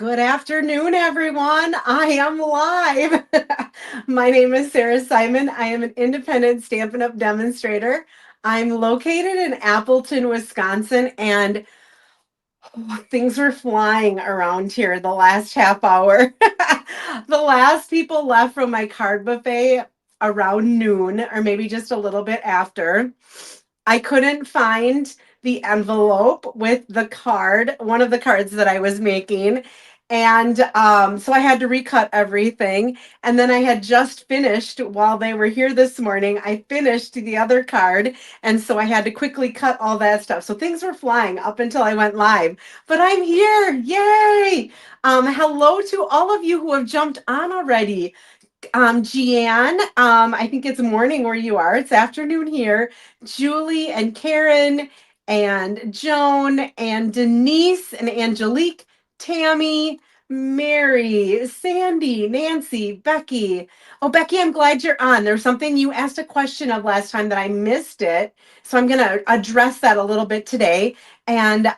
Good afternoon, everyone. I am live. My name is Sarah Simon. I am an independent Stampin' Up! Demonstrator. I'm located in Appleton, Wisconsin, and things were flying around here the last half hour. The last people left from my card buffet around noon, or maybe just a little bit after. I couldn't find the envelope with the card, one of the cards that I was making. And so I had to recut everything. And then I had just finished while they were here this morning. I finished the other card. And so I had to quickly cut all that stuff. So things were flying up until I went live. But I'm here. Yay. Hello to all of you who have jumped on already. Jeanne, I think it's morning where you are. It's afternoon here. Julie and Karen and Joan and Denise and Angelique, Tammy, Mary, Sandy, Nancy, Becky. Oh, Becky, I'm glad you're on. There's something you asked a question of last time that I missed it. So I'm going to address that a little bit today. And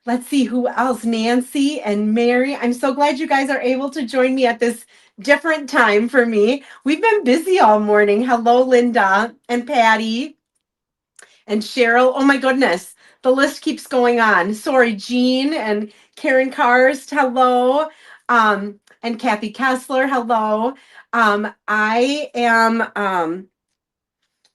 let's see who else. Nancy and Mary. I'm so glad you guys are able to join me at this different time for me. We've been busy all morning. Hello, Linda and Patty and Cheryl. Oh my goodness, the list keeps going on. Sorry, Jean and Karen Karst. Hello, and Kathy Kessler. Hello. I am.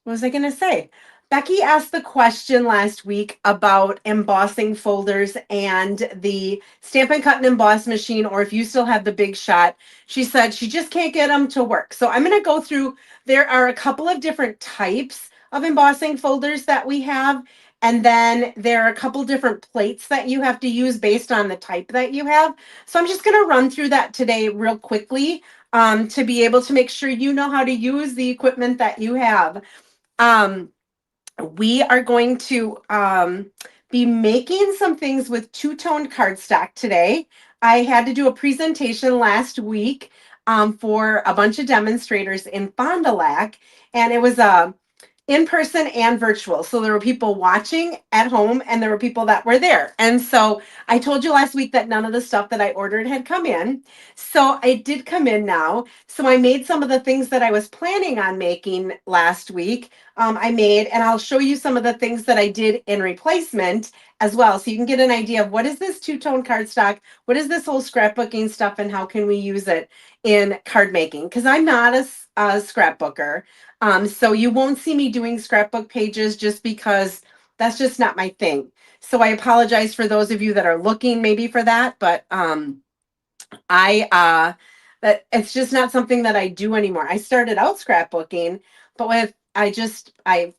What was I going to say? Becky asked the question last week about embossing folders and the Stampin' Cut and Emboss machine, or if you still have the Big Shot. She said she just can't get them to work. So I'm going to go through, there are a couple of different types of embossing folders that we have. And then there are a couple different plates that you have to use based on the type that you have. So I'm just going to run through that today real quickly to be able to make sure you know how to use the equipment that you have. We are going to be making some things with two-toned cardstock today. I had to do a presentation last week for a bunch of demonstrators in Fond du Lac, and it was a in person and virtual. So there were people watching at home and there were people that were there. And so I told you last week that none of the stuff that I ordered had come in. So it did come in now. So I made some of the things that I was planning on making last week. I made, and I'll show you some of the things that I did in replacement as well. So you can get an idea of what is this two-tone cardstock? What is this whole scrapbooking stuff and how can we use it in card making? Because I'm not a scrapbooker. So you won't see me doing scrapbook pages just because that's just not my thing. So I apologize for those of you that are looking maybe for that, but that it's just not something that I do anymore. I started out scrapbooking, but I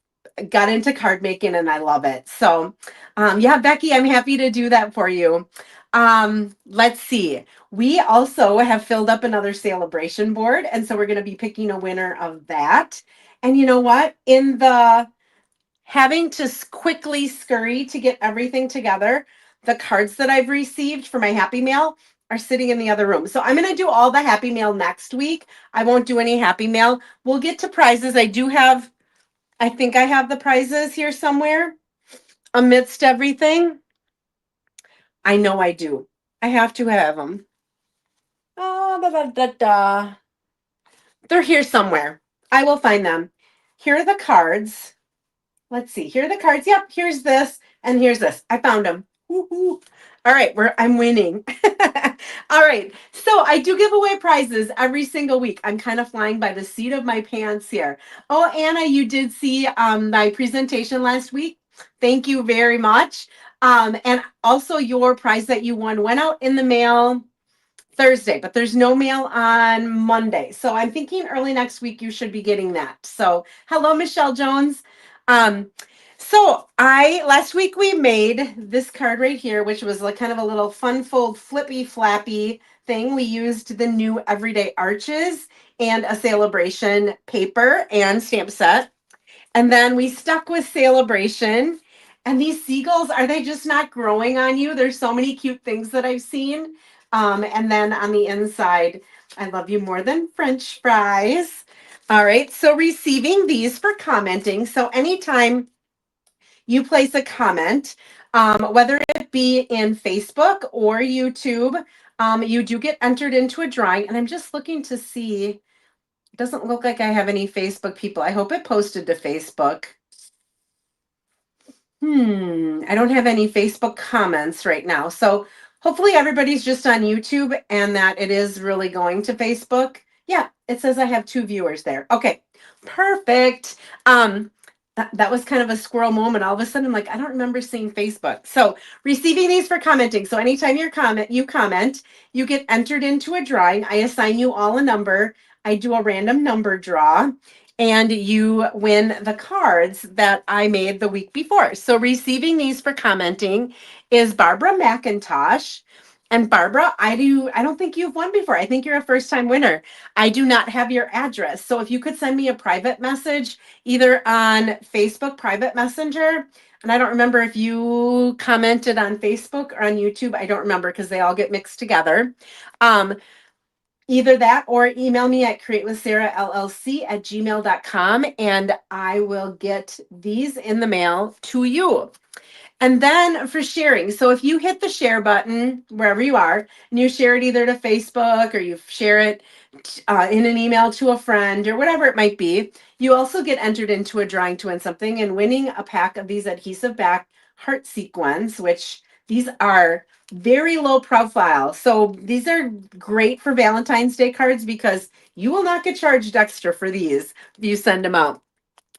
got into card making and I love it. So yeah, Becky, I'm happy to do that for you. Let's see. We also have filled up another celebration board, and so we're going to be picking a winner of that. And you know what? In the having to quickly scurry to get everything together, the cards that I've received for my Happy Mail are sitting in the other room. So I'm going to do all the Happy Mail next week. I won't do any Happy Mail. We'll get to prizes. I think I have the prizes here somewhere amidst everything. I know I do. I have to have them. Oh, da, da, da, da. They're here somewhere. I will find them. Here are the cards. Let's see. Here are the cards. Yep, here's this and here's this. I found them. Woo-hoo. All right, I'm winning. All right, so I do give away prizes every single week. I'm kind of flying by the seat of my pants here. Oh, Anna, you did see my presentation last week. Thank you very much. And also your prize that you won went out in the mail Thursday, but there's no mail on Monday. So I'm thinking early next week you should be getting that. So hello, Michelle Jones. Last week we made this card right here, which was like kind of a little fun fold flippy flappy thing. We used the new Everyday Arches and a celebration paper and stamp set. And then we stuck with celebration. And these seagulls, are they just not growing on you? There's so many cute things that I've seen. And then on the inside, I love you more than French fries. All right, so receiving these for commenting. So anytime you place a comment, whether it be in Facebook or YouTube, You do get entered into a drawing, and I'm just looking to see. It doesn't look like I have any Facebook people. I hope it posted to Facebook. I don't have any Facebook comments right now. So hopefully everybody's just on YouTube and that it is really going to Facebook. Yeah, it says I have 2 viewers there. Okay, perfect. That was kind of a squirrel moment. All of a sudden, I'm like, I don't remember seeing Facebook. So receiving these for commenting. So anytime you comment, you get entered into a drawing. I assign you all a number. I do a random number draw and you win the cards that I made the week before. So receiving these for commenting is Barbara McIntosh. And Barbara, I don't think you've won before. I think you're a first time winner. I do not have your address. So if you could send me a private message, either on Facebook private messenger, and I don't remember if you commented on Facebook or on YouTube. I don't remember because they all get mixed together. Either that or email me at createwithsarahllc@gmail.com and I will get these in the mail to you. And then for sharing, so if you hit the share button wherever you are and you share it either to Facebook or you share it in an email to a friend or whatever it might be, you also get entered into a drawing to win something and winning a pack of these adhesive back heart sequins, which these are very low profile. So these are great for Valentine's Day cards because you will not get charged extra for these if you send them out.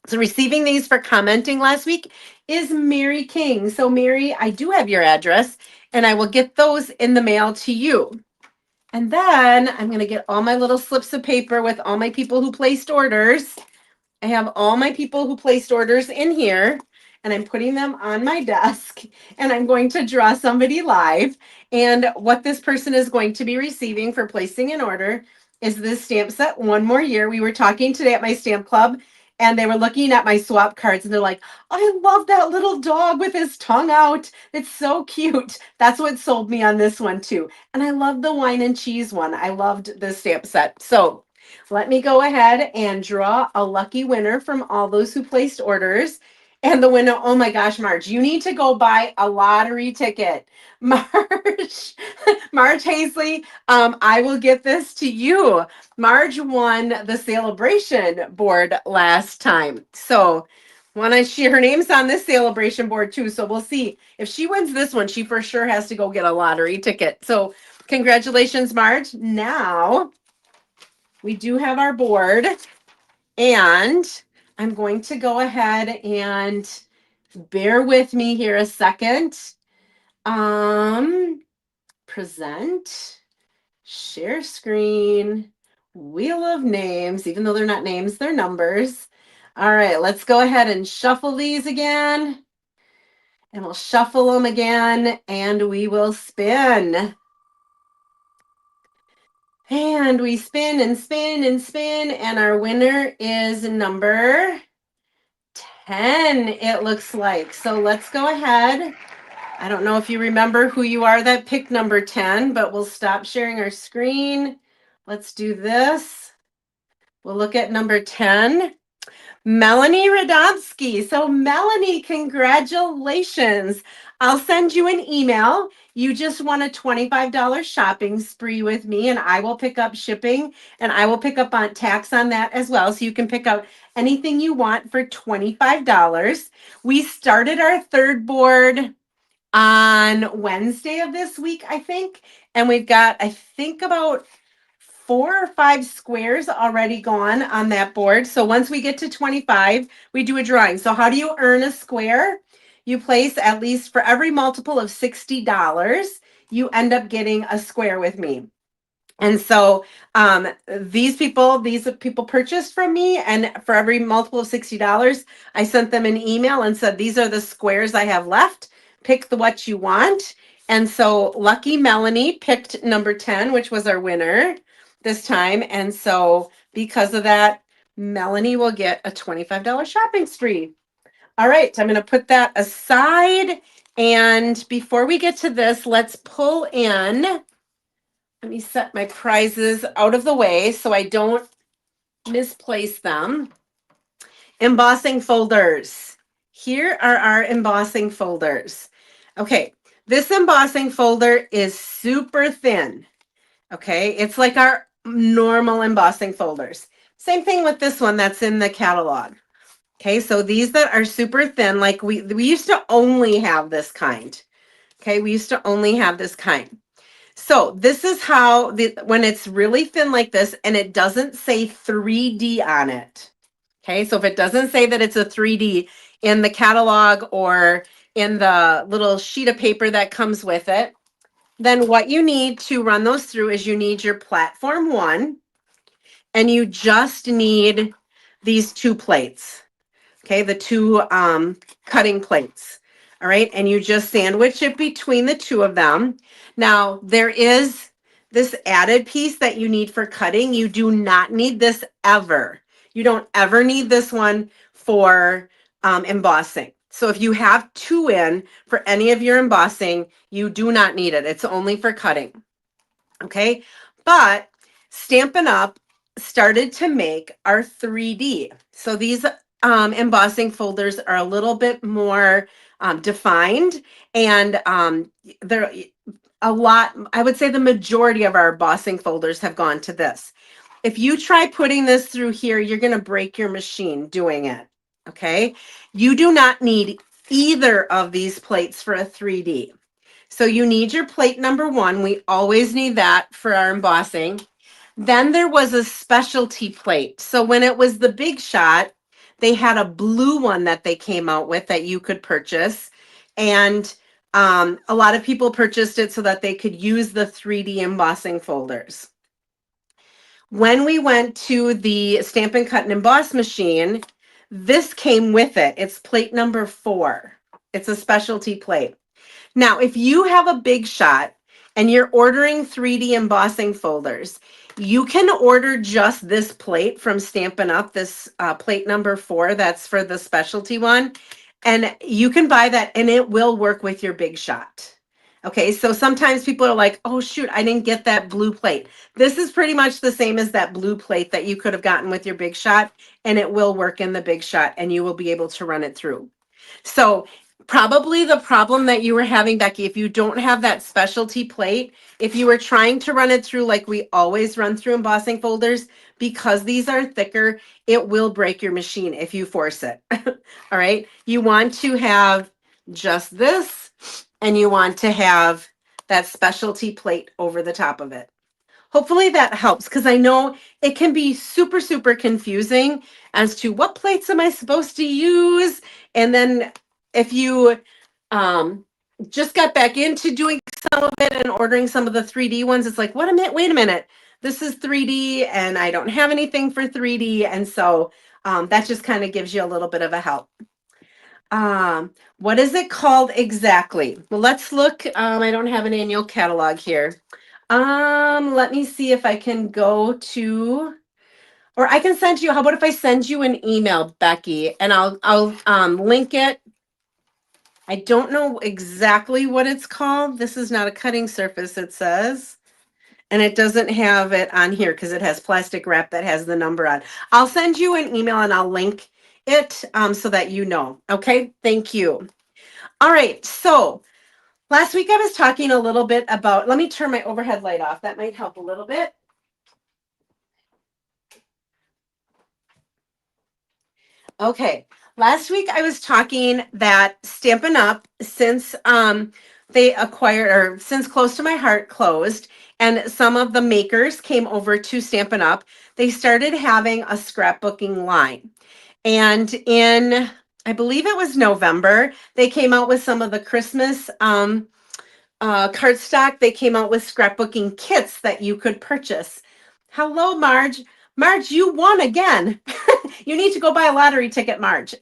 So receiving these for commenting last week is Mary King. So Mary, I do have your address and I will get those in the mail to you. And then I'm going to get all my little slips of paper with all my people who placed orders. I have all my people who placed orders in here and I'm putting them on my desk and I'm going to draw somebody live. And what this person is going to be receiving for placing an order is this stamp set, One More Year. We were talking today at my stamp club and they were looking at my swap cards and they're like, I love that little dog with his tongue out. It's so cute. That's what sold me on this one too. And I love the wine and cheese one. I loved this stamp set. So let me go ahead and draw a lucky winner from all those who placed orders. And the winner, oh my gosh, Marge, you need to go buy a lottery ticket. Marge, Marge Hazley, I will get this to you. Marge won the celebration board last time. So her name's on this celebration board too. So we'll see. If she wins this one, she for sure has to go get a lottery ticket. So congratulations, Marge. Now we do have our board and I'm going to go ahead and bear with me here a second. Present, share screen, wheel of names, even though they're not names, they're numbers. All right, let's go ahead and shuffle these again. And we'll shuffle them again and we will spin. And we spin and spin and spin, and our winner is number 10, it looks like. So let's go ahead. I don't know if you remember who you are that picked number 10, but we'll stop sharing our screen. Let's do this. We'll look at number 10. Melanie Radomski. So Melanie, congratulations. I'll send you an email. You just want a $25 shopping spree with me and I will pick up shipping and I will pick up on tax on that as well. So you can pick out anything you want for $25. We started our third board on Wednesday of this week, I think. And we've got, I think, about 4 or 5 squares already gone on that board. So once we get to 25, we do a drawing. So how do you earn a square? You place at least for every multiple of $60, you end up getting a square with me. And so these people purchased from me, and for every multiple of $60, I sent them an email and said, these are the squares I have left. Pick the what you want. And so lucky Melanie picked number 10, which was our winner this time. And so because of that, Melanie will get a $25 shopping spree. All right, I'm going to put that aside. And before we get to this, let's pull in. Let me set my prizes out of the way so I don't misplace them. Embossing folders. Here are our embossing folders. Okay, This embossing folder is super thin. Okay, it's like our normal embossing folders. Same thing with this one that's in the catalog. Okay, so these that are super thin, like we used to only have this kind. Okay, we used to only have this kind. So this is how when it's really thin like this and it doesn't say 3D on it. Okay, so if it doesn't say that it's a 3D in the catalog or in the little sheet of paper that comes with it, then what you need to run those through is you need your platform 1 and you just need these 2 plates. Okay, the 2 cutting plates. All right, and you just sandwich it between the 2 of them. Now, there is this added piece that you need for cutting. You do not need this ever. You don't ever need this one for embossing. So if you have 2 in for any of your embossing, you do not need it. It's only for cutting. Okay, but Stampin' Up! Started to make our 3D. So these embossing folders are a little bit more defined, and they're a lot, I would say the majority of our embossing folders have gone to this. If you try putting this through here, you're going to break your machine doing it. Okay, you do not need either of these plates for a 3D. So you need your plate number 1. We always need that for our embossing. Then there was a specialty plate. So when it was the Big Shot, they had a blue one that they came out with that you could purchase. And a lot of people purchased it so that they could use the 3D embossing folders. When we went to the Stampin' Cut and Emboss machine, this came with it. It's plate number 4. It's a specialty plate. Now, if you have a Big Shot and you're ordering 3D embossing folders, you can order just this plate from Stampin' Up, this plate number 4, that's for the specialty one. And you can buy that and it will work with your Big Shot. Okay, so sometimes people are like, oh shoot, I didn't get that blue plate. This is pretty much the same as that blue plate that you could have gotten with your Big Shot, and it will work in the Big Shot and you will be able to run it through. So probably the problem that you were having, Becky, if you don't have that specialty plate, if you were trying to run it through like we always run through embossing folders, because these are thicker, it will break your machine if you force it. All right. You want to have just this, and you want to have that specialty plate over the top of it. Hopefully that helps, because I know it can be super, super confusing as to what plates am I supposed to use. And then if you just got back into doing some of it and ordering some of the 3D ones, it's like, wait a minute, this is 3D and I don't have anything for 3D. And so that just kind of gives you a little bit of a help. What is it called exactly? Well, let's look. I don't have an annual catalog here. Let me see if I can go to, or I can send you, how about if I send you an email, Becky, and I'll link it. I don't know exactly what it's called. This is not a cutting surface, it says. And it doesn't have it on here because it has plastic wrap that has the number on. I'll send you an email and I'll link it so that you know. Okay, thank you. All right, so last week I was talking a little bit about, let me turn my overhead light off. That might help a little bit. Okay, last week I was talking that Stampin' Up, since they acquired, or since Close to My Heart closed, and some of the makers came over to Stampin' Up, they started having a scrapbooking line. And in, I believe it was November, they came out with some of the Christmas cardstock. They came out with scrapbooking kits that you could purchase. Hello, Marge. Marge, you won again. You need to go buy a lottery ticket, Marge.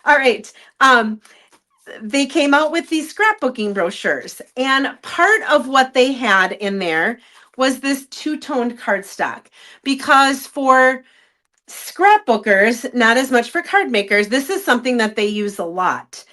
All right. They came out with these scrapbooking brochures, and part of what they had in there was this two-toned cardstock, because for scrapbookers, not as much for card makers, this is something that they use a lot.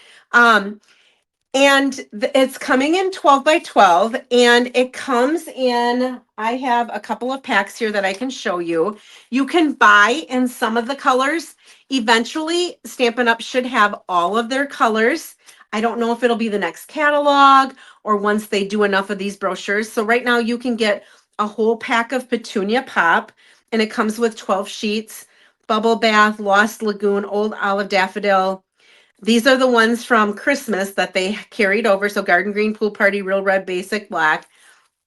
And it's coming in 12 by 12, and it comes in, I have a couple of packs here that I can show you. You can buy in some of the colors. Eventually, Stampin' Up! Should have all of their colors. I don't know if it'll be the next catalog or once they do enough of these brochures. So right now you can get a whole pack of Petunia Pop, and it comes with 12 sheets, Bubble Bath, Lost Lagoon, Old Olive Daffodil. These are the ones from Christmas that they carried over. So Garden Green, Pool Party, Real Red, Basic Black.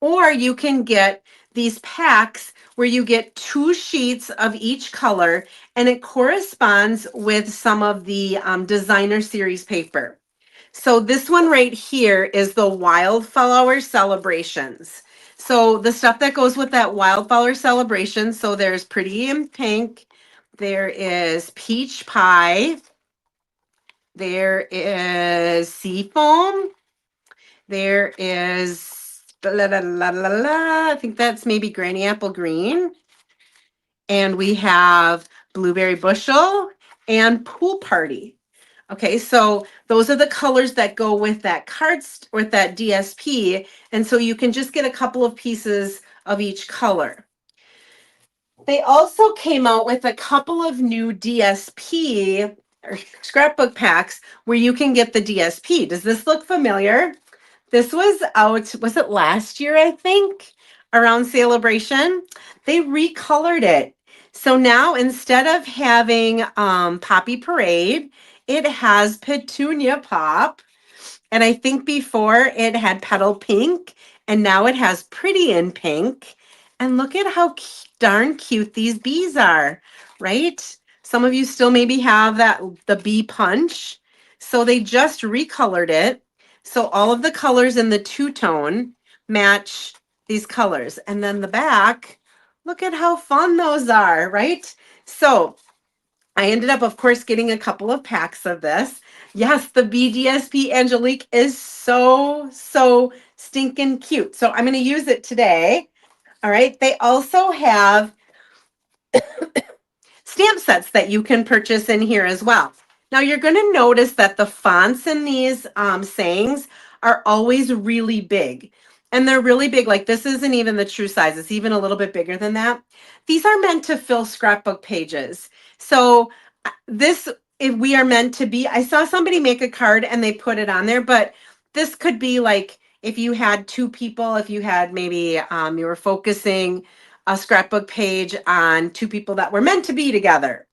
Or you can get these packs where you get 2 sheets of each color, and it corresponds with some of the designer series paper. So this one right here is the Wildflower Celebrations. So the stuff that goes with that Wildflower Celebration, so there's Pretty in Pink, there is Peach Pie, there is Seafoam, there is I think that's maybe Granny Apple Green. And we have Blueberry Bushel and Pool Party. Okay, so those are the colors that go with that with that DSP. And so you can just get a couple of pieces of each color. They also came out with a couple of new DSP or scrapbook packs where you can get the DSP. Does this look familiar? This was out, was it last year, I think, around Celebration? They recolored it. So now instead of having Poppy Parade, it has Petunia Pop. And I think before it had Petal Pink, and now it has Pretty in Pink. And look at how darn cute these bees are, right? Some of you still maybe have the bee punch. So they just recolored it. So all of the colors in the two-tone match these colors. And then the back, look at how fun those are, right? So I ended up, of course, getting a couple of packs of this. Yes, the BDSP Angelique is so stinking cute. So I'm going to use it today. All right. They also have stamp sets that you can purchase in here as well. Now you're going to notice that the fonts in these sayings are always really big. And they're really big. Like this isn't even the true size. It's even a little bit bigger than that. These are meant to fill scrapbook pages. So this, if we are meant to be, I saw somebody make a card and they put it on there, but this could be like if you had 2 people, if you had maybe you were focusing a scrapbook page on 2 people that were meant to be together.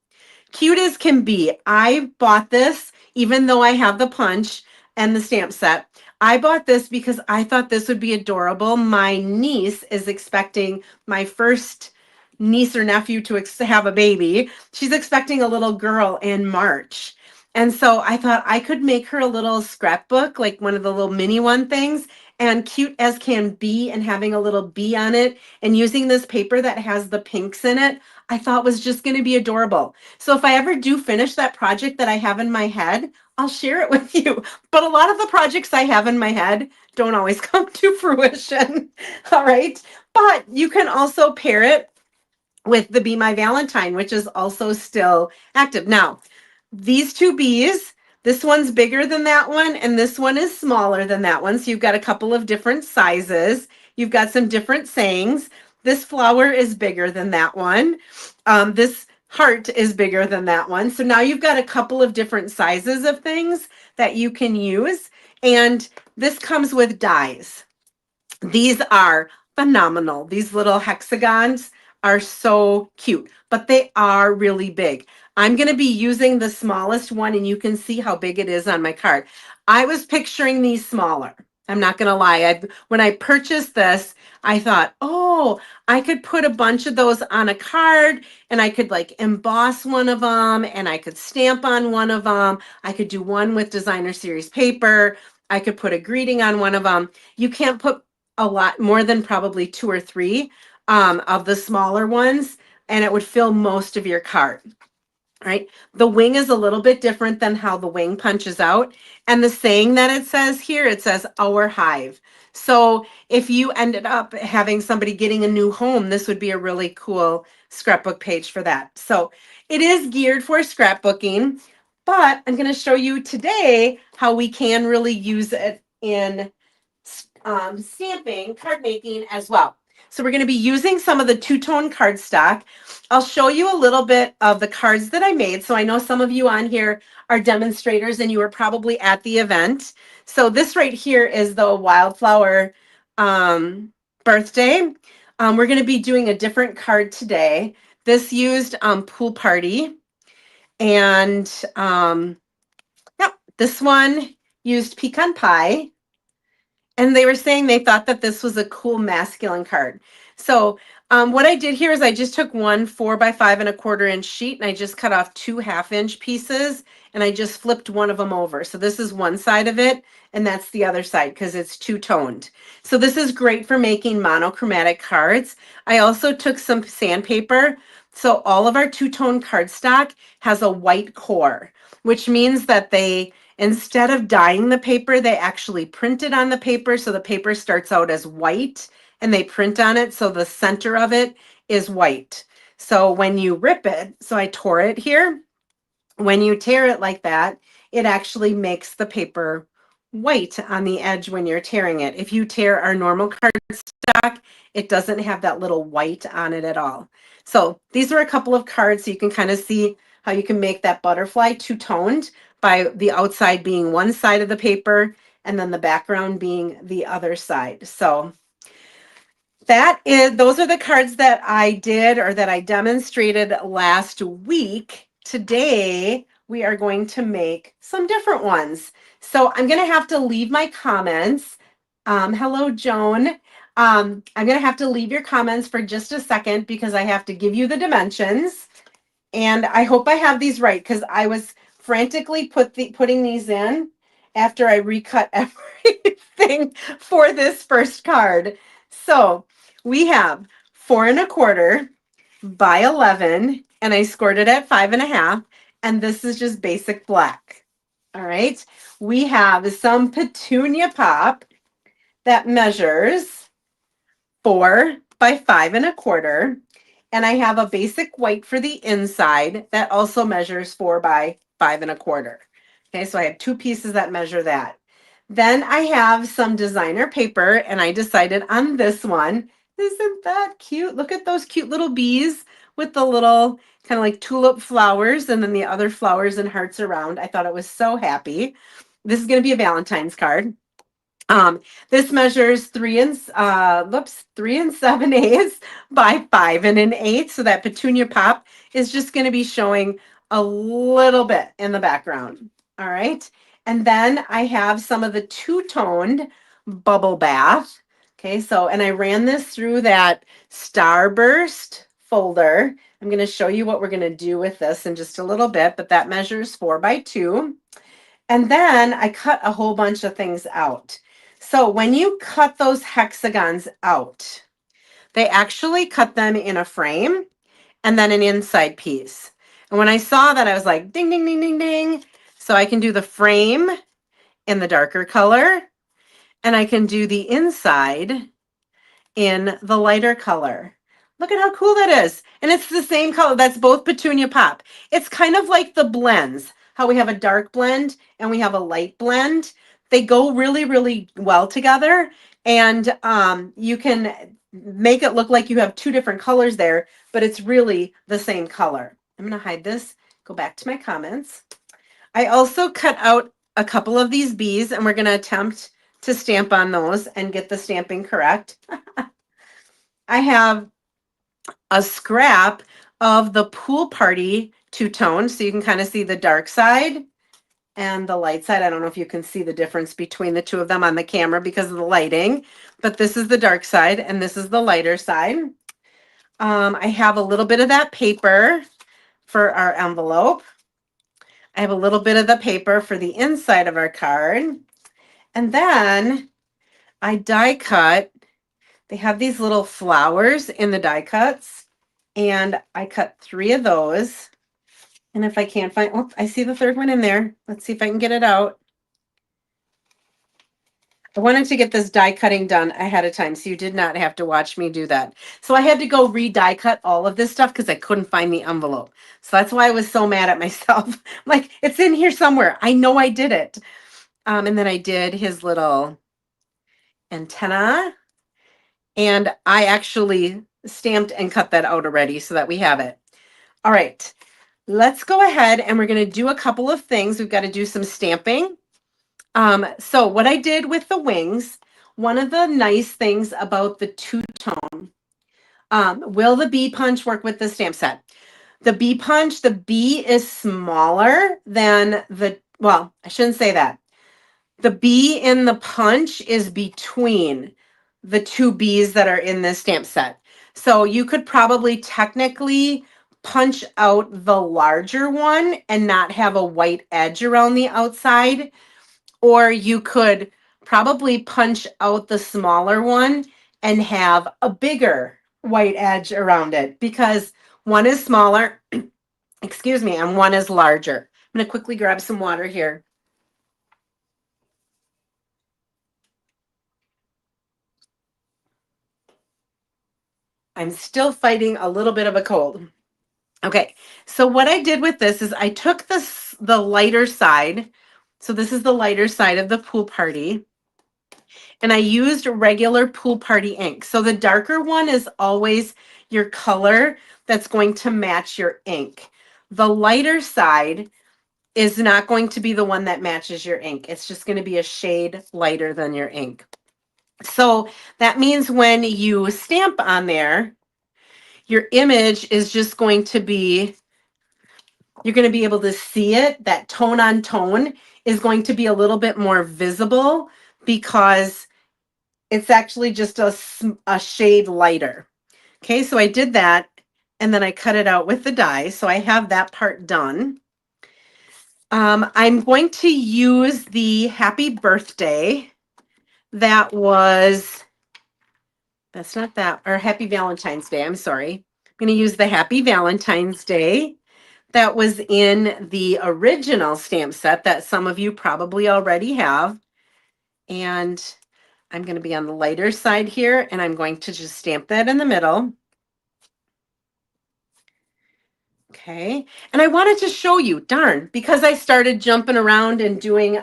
Cute as can be. I bought this, even though I have the punch and the stamp set. I bought this because I thought this would be adorable. My niece is expecting my first niece or nephew to have a baby. She's expecting a little girl in March. And so I thought I could make her a little scrapbook, like one of the little mini one things, and cute as can be, and having a little bee on it, and using this paper that has the pinks in it, I thought was just going to be adorable. So if I ever do finish that project that I have in my head, I'll share it with you. But a lot of the projects I have in my head don't always come to fruition. All right. But you can also pair it with the Be My Valentine, which is also still active. Now, these 2 bees, this one's bigger than that one, and this one is smaller than that one. So you've got a couple of different sizes. You've got some different sayings. This flower is bigger than that one. This heart is bigger than that one. So now you've got a couple of different sizes of things that you can use. And this comes with dies. These are phenomenal. These little hexagons are so cute, but they are really big. I'm going to be using the smallest one, and you can see how big it is on my card. I was picturing these smaller. I'm not going to lie. When I purchased this, I thought, oh, I could put a bunch of those on a card, and I could like emboss one of them, and I could stamp on one of them. I could do one with designer series paper. I could put a greeting on one of them. You can't put a lot more than probably 2 or 3 of the smaller ones, and it would fill most of your cart. Right? The wing is a little bit different than how the wing punches out. And the saying that it says here, it says our hive. So if you ended up having somebody getting a new home, this would be a really cool scrapbook page for that. So it is geared for scrapbooking, but I'm going to show you today how we can really use it in stamping, card making as well. So we're going to be using some of the two-tone cardstock. I'll show you a little bit of the cards that I made. So I know some of you on here are demonstrators and you were probably at the event. So this right here is the wildflower birthday. We're going to be doing a different card today. This used pool party. And yep, this one used pecan pie. And they were saying they thought that this was a cool masculine card. So what I did here is I just took one 4 by 5 1/4 inch sheet and I just cut off 2 1/2 inch pieces and I just flipped one of them over. So this is one side of it and that's the other side because it's two-toned. So this is great for making monochromatic cards. I also took some sandpaper. So all of our two-tone cardstock has a white core, which means that they instead of dyeing the paper, they actually print it on the paper. So the paper starts out as white and they print on it. So the center of it is white. So when you rip it, so I tore it here. When you tear it like that, it actually makes the paper white on the edge when you're tearing it. If you tear our normal cardstock, it doesn't have that little white on it at all. So these are a couple of cards so you can kind of see how you can make that butterfly two-toned by the outside being one side of the paper and then the background being the other side. So those are the cards that I did or that I demonstrated last week. Today, we are going to make some different ones. So I'm going to have to leave my comments. Hello, Joan. I'm going to have to leave your comments for just a second because I have to give you the dimensions. And I hope I have these right because I was frantically putting these in after I recut everything for this first card. So we have 4 1/4 by 11, and I scored it at 5 1/2, and this is just basic black. All right. We have some petunia pop that measures 4 by 5 1/4. And I have a basic white for the inside that also measures 4 by 5 1/4. Okay, so I have two pieces that measure that. Then I have some designer paper and I decided on this one. Isn't that cute? Look at those cute little bees with the little kind of like tulip flowers and then the other flowers and hearts around. I thought it was so happy. This is going to be a Valentine's card. This measures 3 7/8 by 5 1/8. So that petunia pop is just going to be showing a little bit in the background. All right. And then I have some of the two-toned bubble bath. Okay. So, and I ran this through that Starburst folder. I'm going to show you what we're going to do with this in just a little bit, but that measures 4 by 2. And then I cut a whole bunch of things out. So when you cut those hexagons out, they actually cut them in a frame and then an inside piece. And when I saw that, I was like, ding, ding, ding, ding, ding. So I can do the frame in the darker color and I can do the inside in the lighter color. Look at how cool that is. And it's the same color. That's both petunia pop. It's kind of like the blends, how we have a dark blend and we have a light blend. They go really, really well together. And you can make it look like you have two different colors there, but it's really the same color. I'm going to hide this, go back to my comments. I also cut out a couple of these bees and we're going to attempt to stamp on those and get the stamping correct. I have a scrap of the pool party two-tone, so you can kind of see the dark side and the light side. I don't know if you can see the difference between the two of them on the camera because of the lighting, but this is the dark side and this is the lighter side. I have a little bit of that paper for our envelope. I have a little bit of the paper for the inside of our card. And then I die cut. They have these little flowers in the die cuts. And I cut 3 of those. And if I can't find, oh, I see the third one in there. Let's see if I can get it out. I wanted to get this die cutting done ahead of time, so you did not have to watch me do that. So I had to go re-die cut all of this stuff because I couldn't find the envelope. So that's why I was so mad at myself. I'm like, it's in here somewhere. I know I did it. And then I did his little antenna And I actually stamped and cut that out already so that we have it. All right, let's go ahead and we're going to do a couple of things. We've got to do some stamping. So what I did with the wings, one of the nice things about the two-tone, will the bee punch work with the stamp set? The bee punch, the bee is smaller than the, well, I shouldn't say that. The bee in the punch is between the two bees that are in this stamp set. So you could probably technically punch out the larger one and not have a white edge around the outside, or you could probably punch out the smaller one and have a bigger white edge around it because one is smaller, excuse me, and one is larger. I'm going to quickly grab some water here. I'm still fighting a little bit of a cold. Okay, so what I did with this is I took the lighter side. So this is the lighter side of the pool party. And I used regular pool party ink. So the darker one is always your color that's going to match your ink. The lighter side is not going to be the one that matches your ink. It's just going to be a shade lighter than your ink. So that means when you stamp on there, your image is just going to be, you're going to be able to see it. That tone on tone is going to be a little bit more visible because it's actually just a shade lighter. Okay, so I did that and then I cut it out with the die. So I have that part done. I'm going to use the happy birthday. That's not that, or happy Valentine's Day. I'm sorry. I'm going to use the happy Valentine's Day. That was in the original stamp set that some of you probably already have. And I'm going to be on the lighter side here, and I'm going to just stamp that in the middle. Okay, and I wanted to show you, darn, because I started jumping around and doing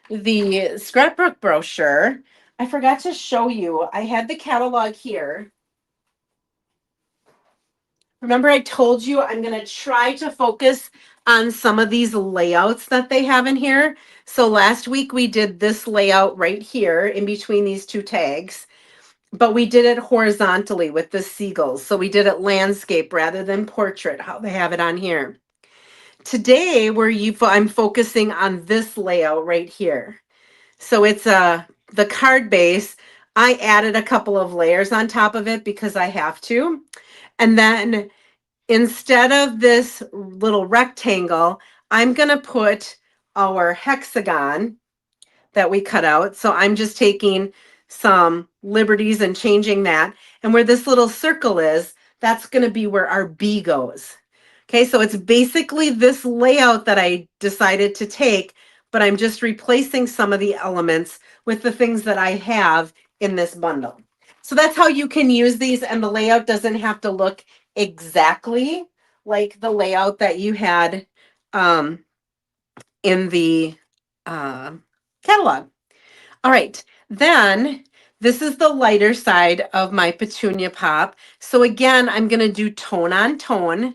the scrapbook brochure, I forgot to show you. I had the catalog here. Remember I told you I'm going to try to focus on some of these layouts that they have in here. So last week we did this layout right here in between these two tags, but we did it horizontally with the seagulls. So we did it landscape rather than portrait, how they have it on here. Today I'm focusing on this layout right here. So it's the card base. I added a couple of layers on top of it because I have to. And then instead of this little rectangle, I'm going to put our hexagon that we cut out. So I'm just taking some liberties and changing that. And where this little circle is, that's going to be where our B goes. Okay, so it's basically this layout that I decided to take, but I'm just replacing some of the elements with the things that I have in this bundle. So that's how you can use these, and the layout doesn't have to look exactly like the layout that you had in the catalog. All right, then this is the lighter side of my petunia pop. So again, I'm going to do tone on tone.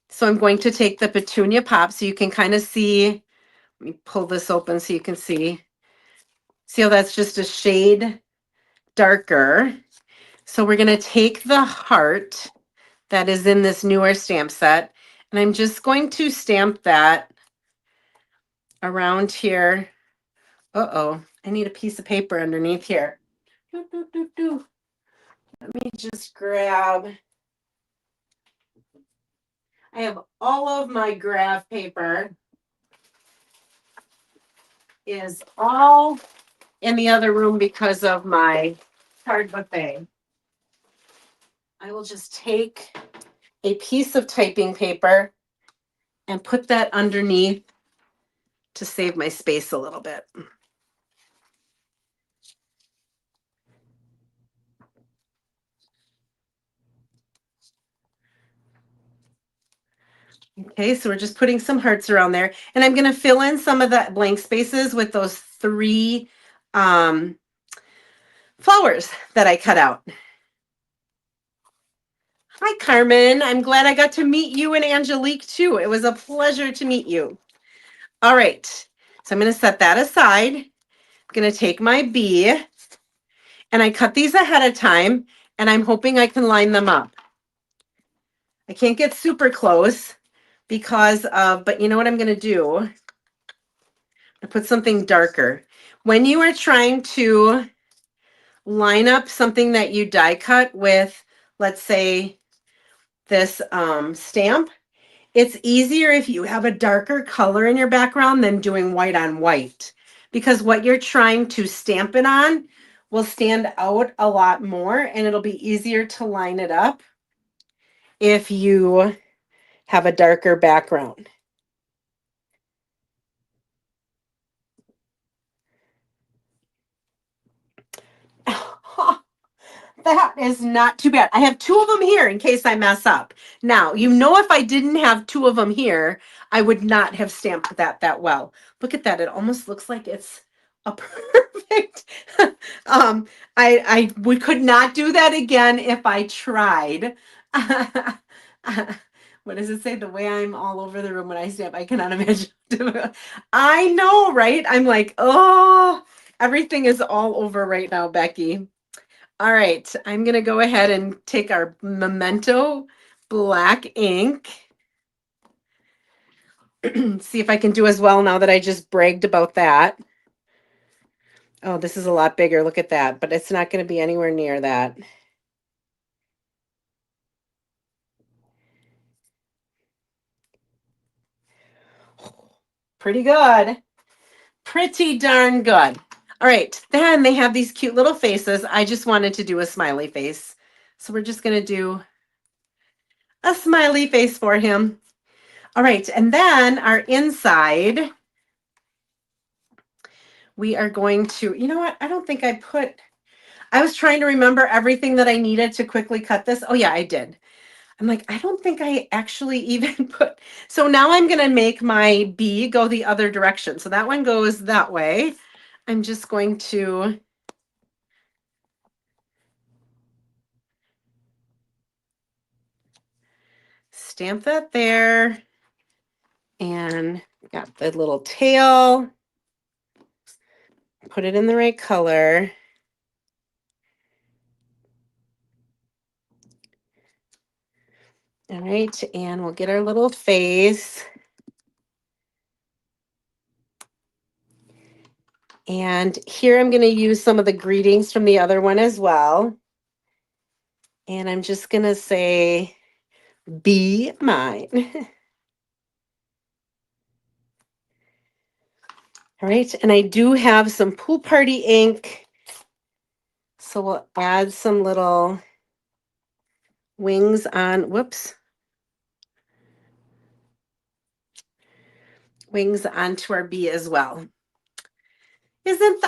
So I'm going to take the petunia pop so you can kind of see. Let me pull this open so you can see. See how that's just a shade darker. So we're going to take the heart that is in this newer stamp set, and I'm just going to stamp that around here. Uh-oh, I need a piece of paper underneath here. Let me just grab. I have all of my graph paper is all in the other room because of my card buffet. I will just take a piece of typing paper and put that underneath to save my space a little bit. Okay, so we're just putting some hearts around there. And I'm going to fill in some of the blank spaces with those three flowers that I cut out. Hi, Carmen. I'm glad I got to meet you and Angelique too. It was a pleasure to meet you. All right. So I'm going to set that aside. I'm going to take my bee, and I cut these ahead of time, and I'm hoping I can line them up. I can't get super close because of, but you know what I'm going to do? I put something darker. When you are trying to line up something that you die cut with, let's say this stamp, it's easier if you have a darker color in your background than doing white on white, because what you're trying to stamp it on will stand out a lot more, and it'll be easier to line it up if you have a darker background. That is not too bad. I have two of them here in case I mess up. Now, you know, if I didn't have two of them here, I would not have stamped that well. Look at that. It almost looks like it's a perfect. We could not do that again if I tried. What does it say? The way I'm all over the room when I stamp, I cannot imagine. I know, right? I'm like, oh, everything is all over right now, Becky. All right, I'm going to go ahead and take our Memento black ink. See if I can do as well now that I just bragged about that. Oh, this is a lot bigger. Look at that, but it's not going to be anywhere near that. Pretty good. Pretty darn good. All right, then they have these cute little faces. I just wanted to do a smiley face. So we're just going to do a smiley face for him. All right, and then our inside, we are going to, you know what? I don't think I was trying to remember everything that I needed to quickly cut this. Oh yeah, I did. I'm like, I don't think I actually even put, so now I'm going to make my bee go the other direction. So that one goes that way. I'm just going to stamp that there, and got the little tail, put it in the right color. All right, and we'll get our little face. And here I'm going to use some of the greetings from the other one as well. And I'm just going to say, be mine. All right, and I do have some pool party ink. So we'll add some little wings on, whoops, wings onto our bee as well.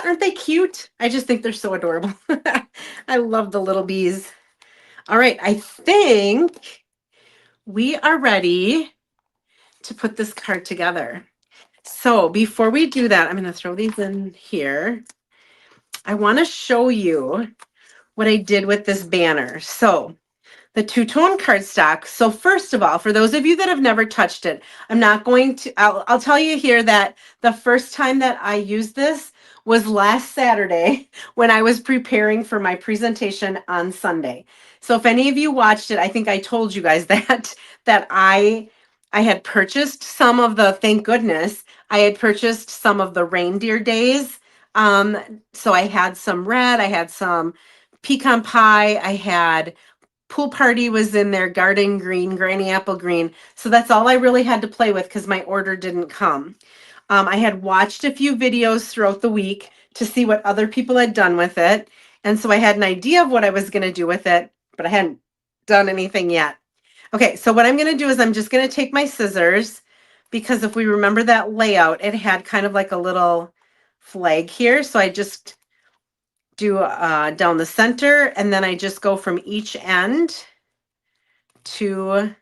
Aren't they cute? I just think they're so adorable. I love the little bees. All right, I think we are ready to put this card together. So before we do that, I'm going to throw these in here. I want to show you what I did with this banner. So the two-tone cardstock. So first of all, for those of you that have never touched it, I'm not going to, I'll tell you here that the first time that I used this was last Saturday when I was preparing for my presentation on Sunday. So if any of you watched it, I think I told you guys that I had purchased some of the, thank goodness, I had purchased some of the reindeer days. So I had some red, I had some pecan pie, I had pool party was in there, garden green, granny apple green. So that's all I really had to play with because my order didn't come. I had watched a few videos throughout the week to see what other people had done with it. And so I had an idea of what I was going to do with it, but I hadn't done anything yet. Okay, so what I'm going to do is I'm just going to take my scissors, because if we remember that layout, it had kind of like a little flag here. So I just do down the center, and then I just go from each end to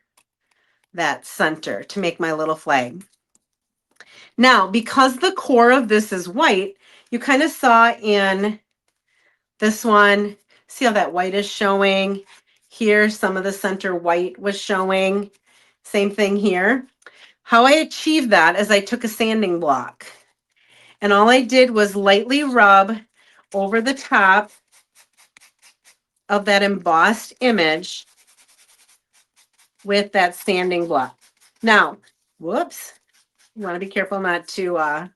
that center to make my little flag. Now, because the core of this is white, you kind of saw in This one, see how that white is showing? Here, some of the center white was showing. Same thing here. How I achieved that is I took a sanding block and all I did was lightly rub over the top of that embossed image with that sanding block. Now, whoops, you want to be careful not to,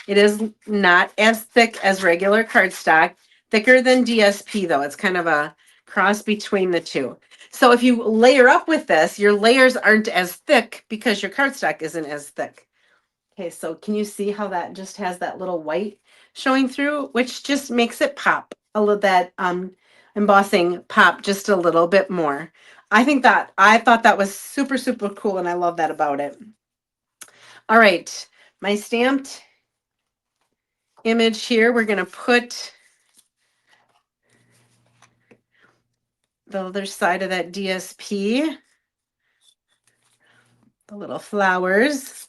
it is not as thick as regular cardstock, thicker than DSP though. It's kind of a cross between the two. So if you layer up with this, your layers aren't as thick because your cardstock isn't as thick. Okay, so can you see how that just has that little white showing through, which just makes it pop a little, that embossing pop just a little bit more. I thought that was super, super cool, and I love that about it. All right, my stamped image here, we're gonna put the other side of that DSP, the little flowers.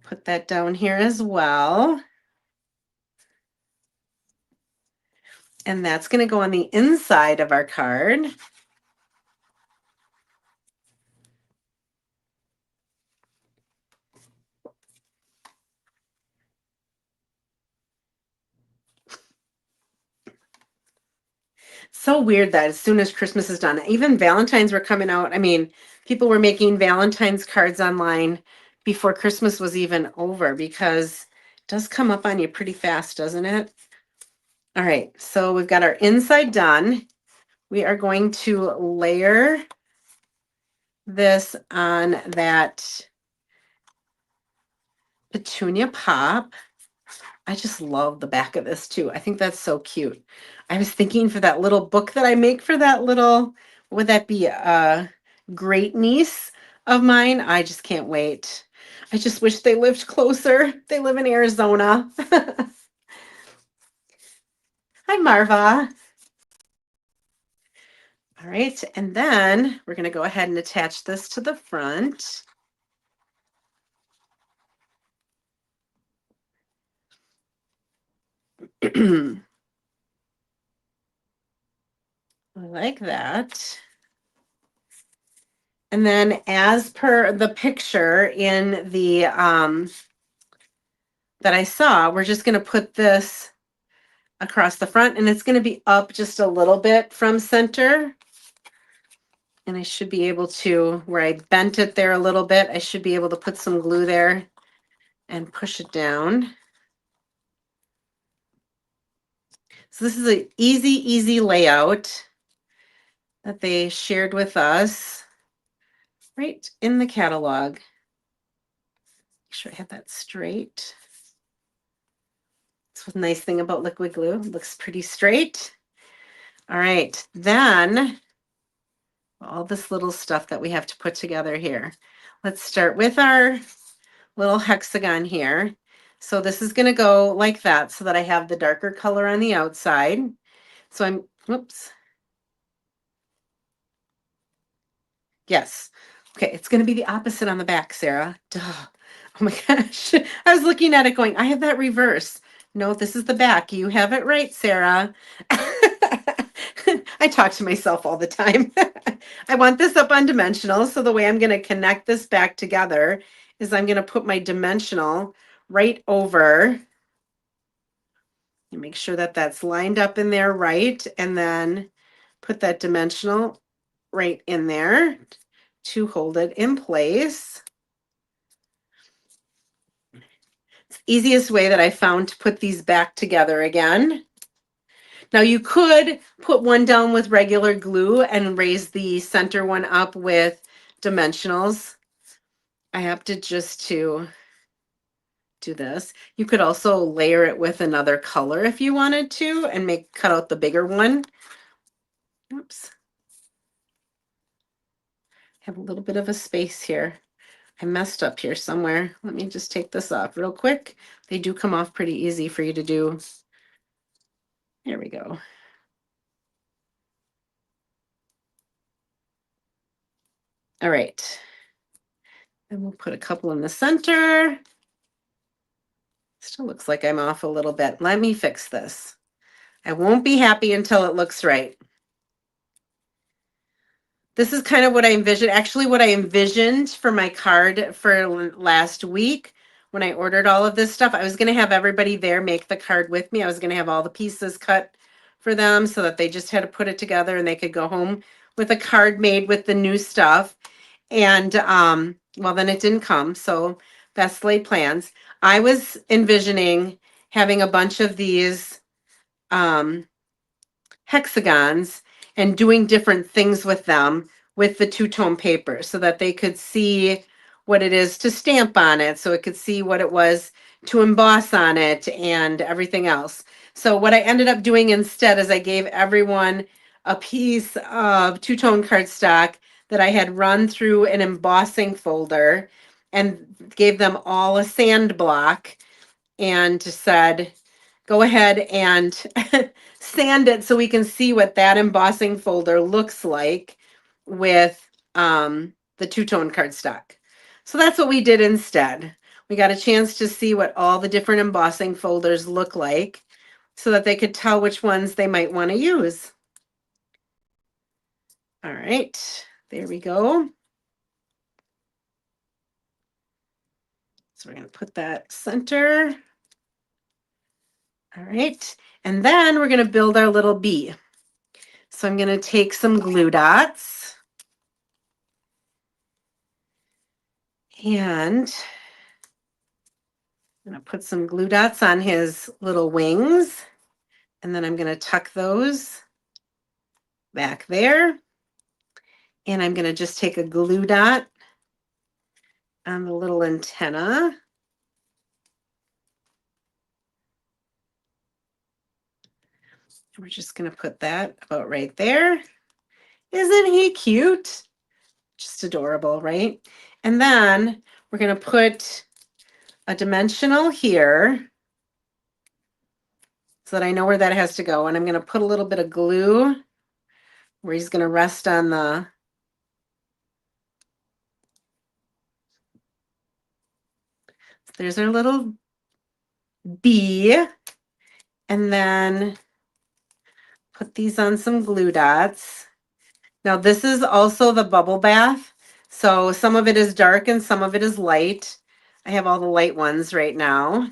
Put that down here as well. And that's gonna go on the inside of our card. So weird that as soon as Christmas is done, even Valentine's were coming out. I mean, people were making Valentine's cards online before Christmas was even over because it does come up on you pretty fast, doesn't it? All right, so we've got our inside done. We are going to layer this on that petunia pop. I just love the back of this too. I think that's so cute. I was thinking for that little book that I make for that little, would that be a great niece of mine? I just can't wait. I just wish they lived closer. They live in Arizona. Hi, Marva. All right, and then we're going to go ahead and attach this to the front. Like that. And then as per the picture in the that I saw, we're just going to put this across the front and it's going to be up just a little bit from center. And I should be able to, where I bent it there a little bit, I should be able to put some glue there and push it down. So this is an easy layout that they shared with us right in the catalog. Make sure I have that straight. That's the nice thing about liquid glue. It looks pretty straight. All right, then all this little stuff that we have to put together here. Let's start with our little hexagon here. So this is going to go like that so that I have the darker color on the outside. So I'm, whoops. Yes. Okay, it's going to be the opposite on the back, Sarah. Duh. Oh my gosh. I was looking at it going, I have that reverse. No, this is the back. You have it right, Sarah. I talk to myself all the time. I want this up on dimensional. So the way I'm going to connect this back together is I'm going to put my dimensional right over and make sure that that's lined up in there right. And then put that dimensional right in there to hold it in place. It's the easiest way that I found to put these back together again. Now you could put one down with regular glue and raise the center one up with dimensionals. I opted just to do this. You could also layer it with another color if you wanted to and cut out the bigger one. Oops. Have a little bit of a space here. I messed up here somewhere. Let me just take this off real quick. They do come off pretty easy for you to do. There we go. All right. And we'll put a couple in the center. Still looks like I'm off a little bit. Let me fix this. I won't be happy until it looks right. This is kind of what I envisioned. Actually, what I envisioned for my card for last week when I ordered all of this stuff, I was going to have everybody there make the card with me. I was going to have all the pieces cut for them so that they just had to put it together and they could go home with a card made with the new stuff. And well, then it didn't come. So that's laid plans. I was envisioning having a bunch of these hexagons and doing different things with them with the two-tone paper so that they could see what it is to stamp on it, so it could see what it was to emboss on it and everything else. So what I ended up doing instead is I gave everyone a piece of two-tone cardstock that I had run through an embossing folder and gave them all a sand block and said, go ahead and sand it so we can see what that embossing folder looks like with the two-tone cardstock. So that's what we did instead. We got a chance to see what all the different embossing folders look like so that they could tell which ones they might want to use. All right, there we go. So we're going to put that center. All right, and then we're going to build our little bee. So I'm going to take some glue dots and I'm going to put some glue dots on his little wings, and then I'm going to tuck those back there. And I'm going to just take a glue dot on the little antenna. And we're just going to put that about right there. Isn't he cute? Just adorable, right? And then we're going to put a dimensional here so that I know where that has to go. And I'm going to put a little bit of glue where he's going to rest on the there's our little bee. And then put these on some glue dots. Now this is also the bubble bath. So some of it is dark and some of it is light. I have all the light ones right now.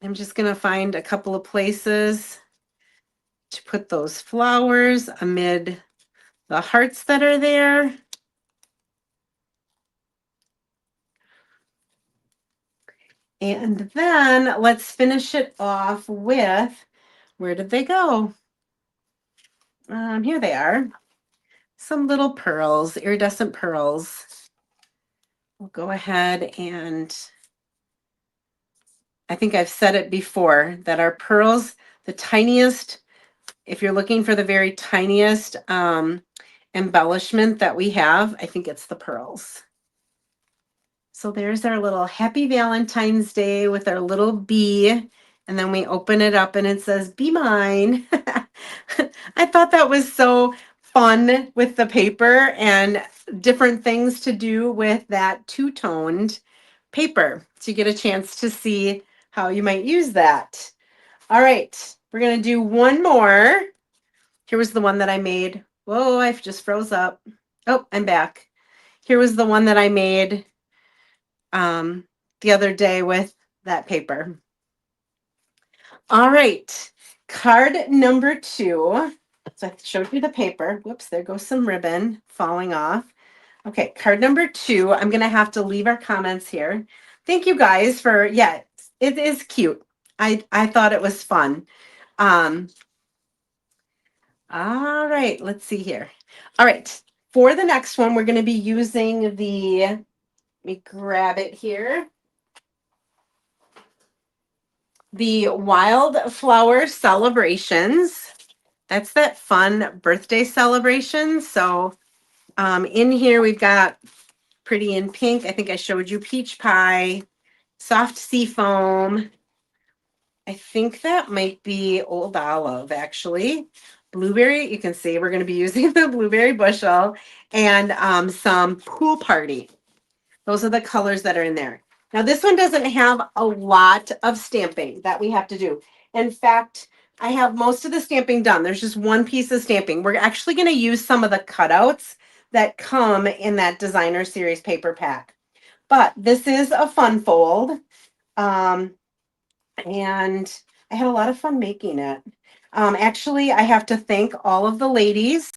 I'm just going to find a couple of places to put those flowers amid the hearts that are there. And then let's finish it off with, where did they go? Here they are. Some little pearls, iridescent pearls. We'll go ahead and I think I've said it before that our pearls, the tiniest, if you're looking for the very tiniest embellishment that we have, I think it's the pearls. So there's our little happy Valentine's Day with our little bee. And then we open it up and it says, be mine. I thought that was so fun with the paper and different things to do with that two-toned paper. So you get a chance to see how you might use that. All right, we're going to do one more. Here was the one that I made. Whoa, I just froze up. Oh, I'm back. Here was the one that I made the other day with that paper. All right, card number 2. So I showed you the paper. Whoops, there goes some ribbon falling off. Okay, card number 2. I'm going to have to leave our comments here. Thank you guys for, yeah, it is cute. I thought it was fun. All right, let's see here. All right, for the next one, we're going to be using the, let me grab it here. The Wildflower Celebrations. That's that fun birthday celebration. So in here, we've got Pretty in Pink. I think I showed you peach pie, soft sea foam. I think that might be Old Olive, actually. Blueberry, you can see we're going to be using the blueberry bushel and some Pool Party. Those are the colors that are in there. Now this one doesn't have a lot of stamping that we have to do. In fact, I have most of the stamping done. There's just one piece of stamping. We're actually going to use some of the cutouts that come in that designer series paper pack. But this is a fun fold. Um, and I had a lot of fun making it. Actually, I have to thank all of the ladies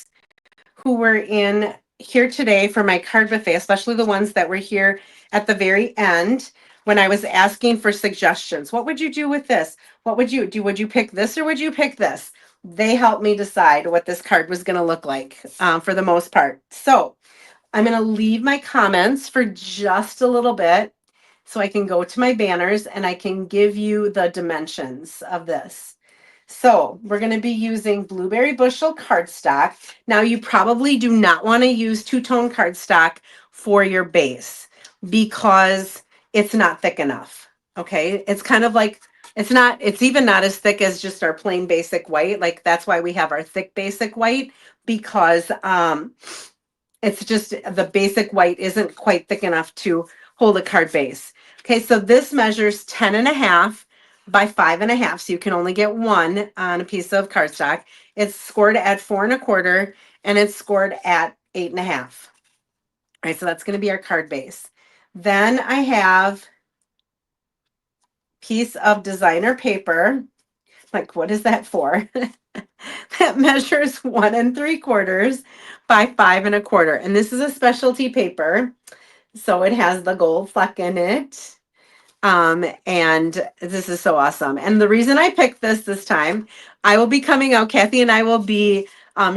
who were in here today for my card buffet, especially the ones that were here at the very end when I was asking for suggestions. What would you do with this? What would you do? Would you pick this or would you pick this? They helped me decide what this card was going to look like for the most part. So I'm going to leave my comments for just a little bit so I can go to my banners and I can give you the dimensions of this. So we're going to be using blueberry bushel cardstock. Now you probably do not want to use two-tone cardstock for your base because it's not thick enough. Okay, it's kind of like it's even not as thick as just our plain basic white. Like that's why we have our thick basic white because it's just the basic white isn't quite thick enough to hold a card base. Okay, so this measures 10.5 by 5.5, so you can only get one on a piece of cardstock. It's scored at 4.25 and it's scored at 8.5. All right, so that's going to be our card base. Then I have piece of designer paper. Like, what is that for? That measures 1.75 by 5.25. And this is a specialty paper. So it has the gold fleck in it. And this is so awesome. And the reason I picked this time, I will be coming out, Kathy and I will be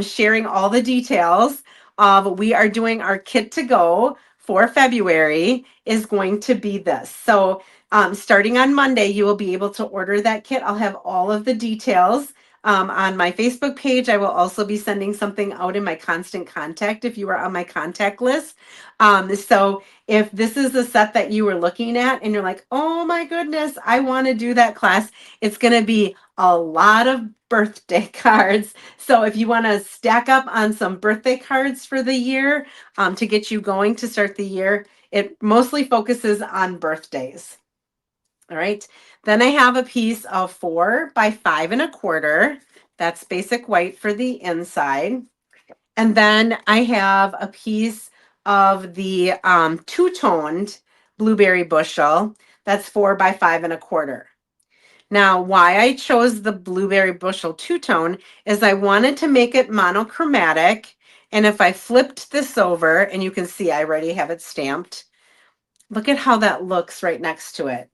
sharing all the details of we are doing our kit to go for February is going to be this. So starting on Monday, you will be able to order that kit. I'll have all of the details on my Facebook page. I will also be sending something out in my constant contact if you are on my contact list. So if this is the set that you were looking at and you're like, oh my goodness, I want to do that class, it's going to be a lot of birthday cards. So if you want to stack up on some birthday cards for the year to get you going to start the year, it mostly focuses on birthdays. All right. Then I have a piece of 4 by 5.25. That's basic white for the inside. And then I have a piece of the two-toned blueberry bushel. That's 4 by 5.25. Now, why I chose the blueberry bushel two-tone is I wanted to make it monochromatic. And if I flipped this over, and you can see I already have it stamped, look at how that looks right next to it.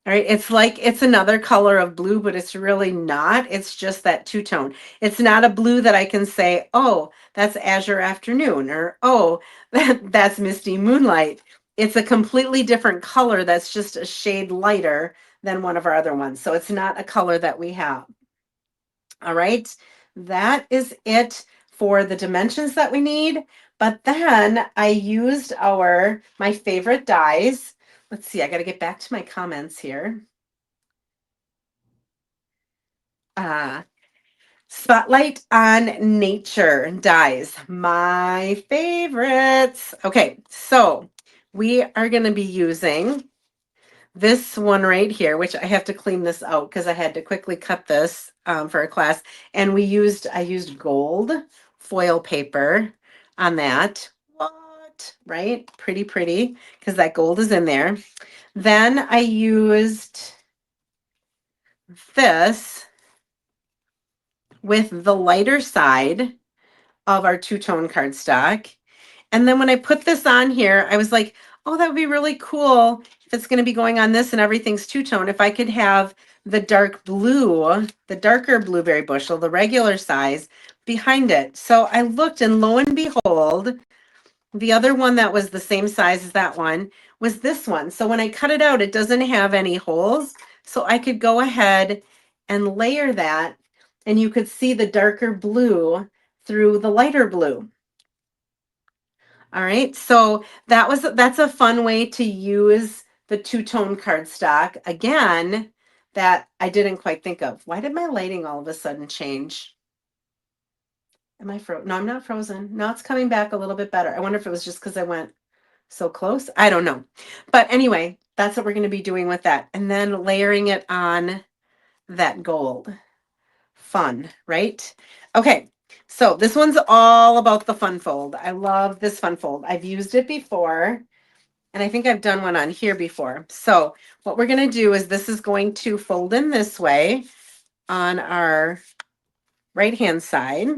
All right, it's like it's another color of blue, but it's really not. It's just that two-tone. It's not a blue that I can say, oh, that's Azure Afternoon, or oh, that's Misty Moonlight. It's a completely different color that's just a shade lighter than one of our other ones. So it's not a color that we have. All right, that is it for the dimensions that we need. But then I used my favorite dies. Let's see, I got to get back to my comments here. Uh, Spotlight on Nature dies, my favorites. Okay, so we are going to be using this one right here, which I have to clean this out because I had to quickly cut this for a class. And I used gold foil paper on that. What? Right? Pretty, pretty, because that gold is in there. Then I used this with the lighter side of our two-tone cardstock. And then when I put this on here, I was like, oh, that would be really cool if it's going to be going on this and everything's two-tone. If I could have the dark blue, the darker blueberry bushel, the regular size behind it. So I looked and lo and behold, the other one that was the same size as that one was this one. So when I cut it out, it doesn't have any holes. So I could go ahead and layer that and you could see the darker blue through the lighter blue. All right, so that's a fun way to use the two-tone cardstock. Again, that I didn't quite think of. Why did my lighting all of a sudden change? Am I frozen? No, I'm not frozen. No, it's coming back a little bit better. I wonder if it was just because I went so close. I don't know. But anyway, that's what we're going to be doing with that. And then layering it on that gold. Fun, right? Okay, so this one's all about the fun fold. I love this fun fold. I've used it before, and I think I've done one on here before. So what we're going to do is this is going to fold in this way on our right hand side,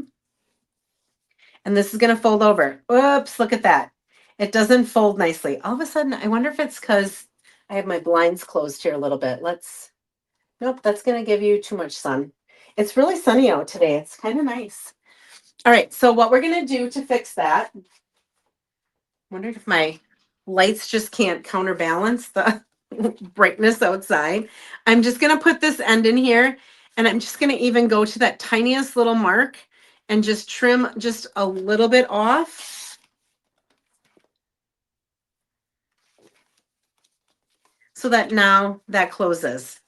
and this is going to fold over. Oops, look at that. It doesn't fold nicely. All of a sudden, I wonder if it's because I have my blinds closed here a little bit. Nope, that's going to give you too much sun. It's really sunny out today. It's kind of nice. All right, so what we're going to do to fix that, I wonder if my lights just can't counterbalance the brightness outside. I'm just going to put this end in here, and I'm just going to even go to that tiniest little mark and just trim just a little bit off. So that now that closes.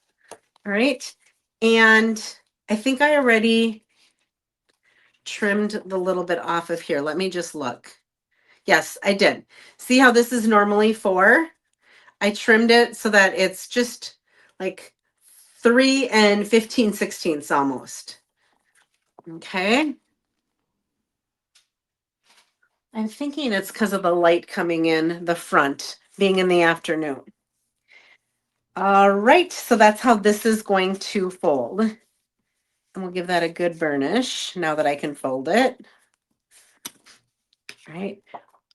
All right. And I think I already trimmed the little bit off of here. Let me just look. Yes, I did. See how this is normally 4? I trimmed it so that it's just like 3 and 15/16 almost. Okay. I'm thinking it's because of the light coming in the front, being in the afternoon. All right, so that's how this is going to fold. And we'll give that a good burnish now that I can fold it. All right.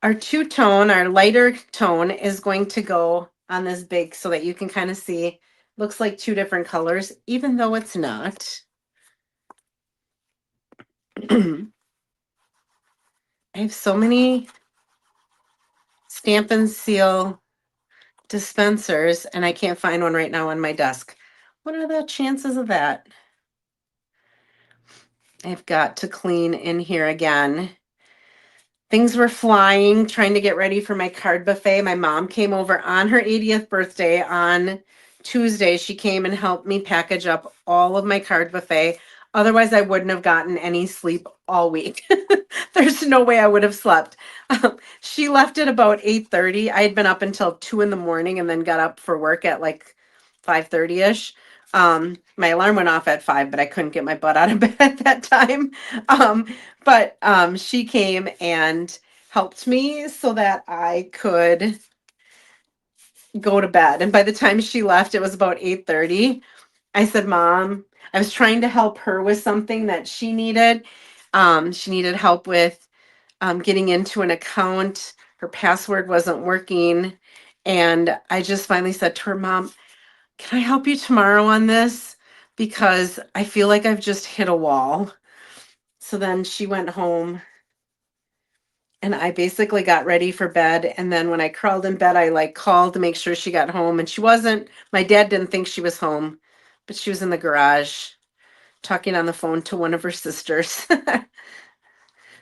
Our two-tone, our lighter tone is going to go on this big so that you can kind of see, looks like 2 different colors, even though it's not. I have so many Stamp and Seal dispensers, and I can't find one right now on my desk. What are the chances of that? I've got to clean in here again. Things were flying, trying to get ready for my card buffet. My mom came over on her 80th birthday on Tuesday. She came and helped me package up all of my card buffet. Otherwise, I wouldn't have gotten any sleep all week. There's no way I would have slept. She left at about 8:30. I had been up until 2 in the morning and then got up for work at like 5:30ish. My alarm went off at 5, but I couldn't get my butt out of bed at that time. But she came and helped me so that I could go to bed. And by the time she left, it was about 8:30. I said, Mom, I was trying to help her with something that she needed. She needed help with getting into an account. Her password wasn't working. And I just finally said to her, Mom, can I help you tomorrow on this? Because I feel like I've just hit a wall. So then she went home and I basically got ready for bed. And then when I crawled in bed, I like called to make sure she got home, and she wasn't. My dad didn't think she was home, but she was in the garage talking on the phone to one of her sisters.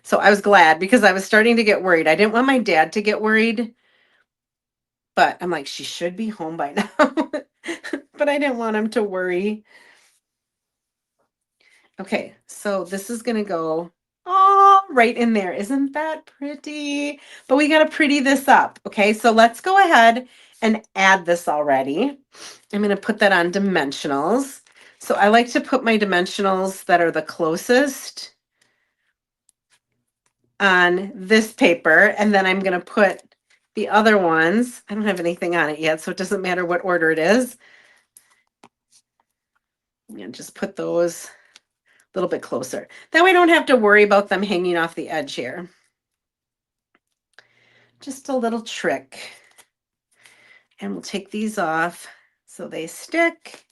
So I was glad because I was starting to get worried. I didn't want my dad to get worried, but I'm like, she should be home by now. But I didn't want him to worry. Okay, so this is gonna go all right in there. Isn't that pretty? But we gotta pretty this up. Okay, so let's go ahead and add this already. I'm gonna put that on dimensionals. So I like to put my dimensionals that are the closest on this paper, and then I'm gonna put the other ones. I don't have anything on it yet, so it doesn't matter what order it is. And just put those a little bit closer. That way I don't have to worry about them hanging off the edge here. Just a little trick. And we'll take these off so they stick.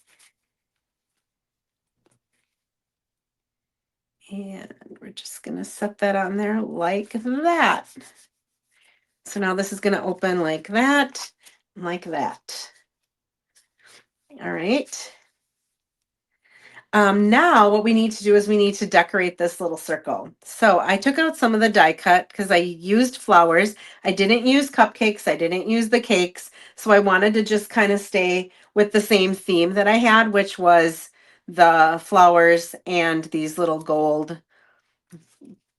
And we're just going to set that on there like that. So now this is going to open like that, like that. All right. Now what we need to do is we need to decorate this little circle. So I took out some of the die cut because I used flowers. I didn't use cupcakes. I didn't use the cakes. So I wanted to just kind of stay with the same theme that I had, which was the flowers and these little gold,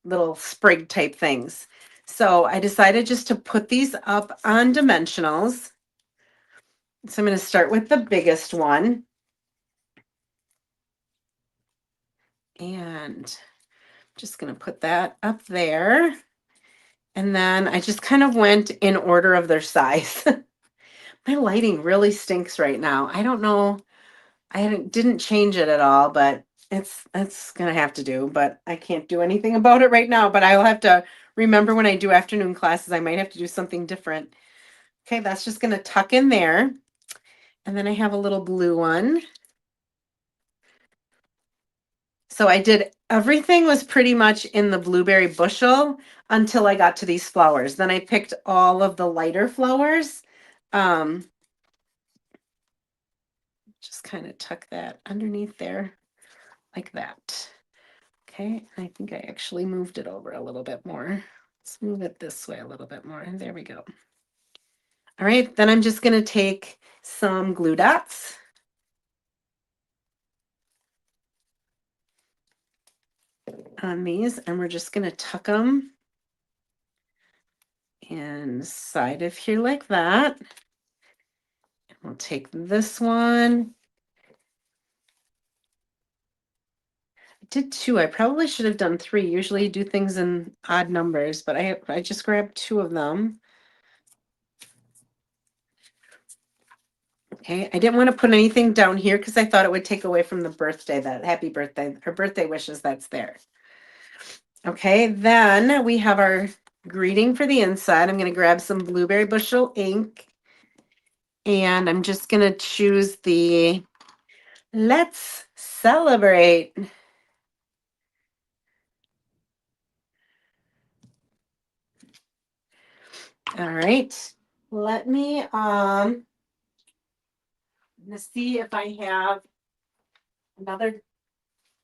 little sprig type things. So I decided just to put these up on dimensionals. So I'm going to start with the biggest one. And just going to put that up there. And then I just kind of went in order of their size. My lighting really stinks right now. I don't know. Didn't change it at all, but it's gonna have to do. But I can't do anything about it right now. But I'll have to remember when I do afternoon classes, I might have to do something different. Okay, that's just gonna tuck in there. And then I have a little blue one. So I did everything was pretty much in the blueberry bushel until I got to these flowers. Then I picked all of the lighter flowers. Just kind of tuck that underneath there like that. Okay, I think I actually moved it over a little bit more. Let's move it this way a little bit more. There we go. All right, then I'm just gonna take some glue dots. On these, and we're just gonna tuck them inside of here like that. And we'll take this one. I did two. I probably should have done three. Usually you do things in odd numbers, but I just grabbed two of them. Okay, I didn't want to put anything down here because I thought it would take away from the birthday, that happy birthday, or birthday wishes that's there. Okay, then we have our greeting for the inside. I'm going to grab some blueberry bushel ink, and I'm just going to choose the Let's Celebrate. All right, let me let's see if I have another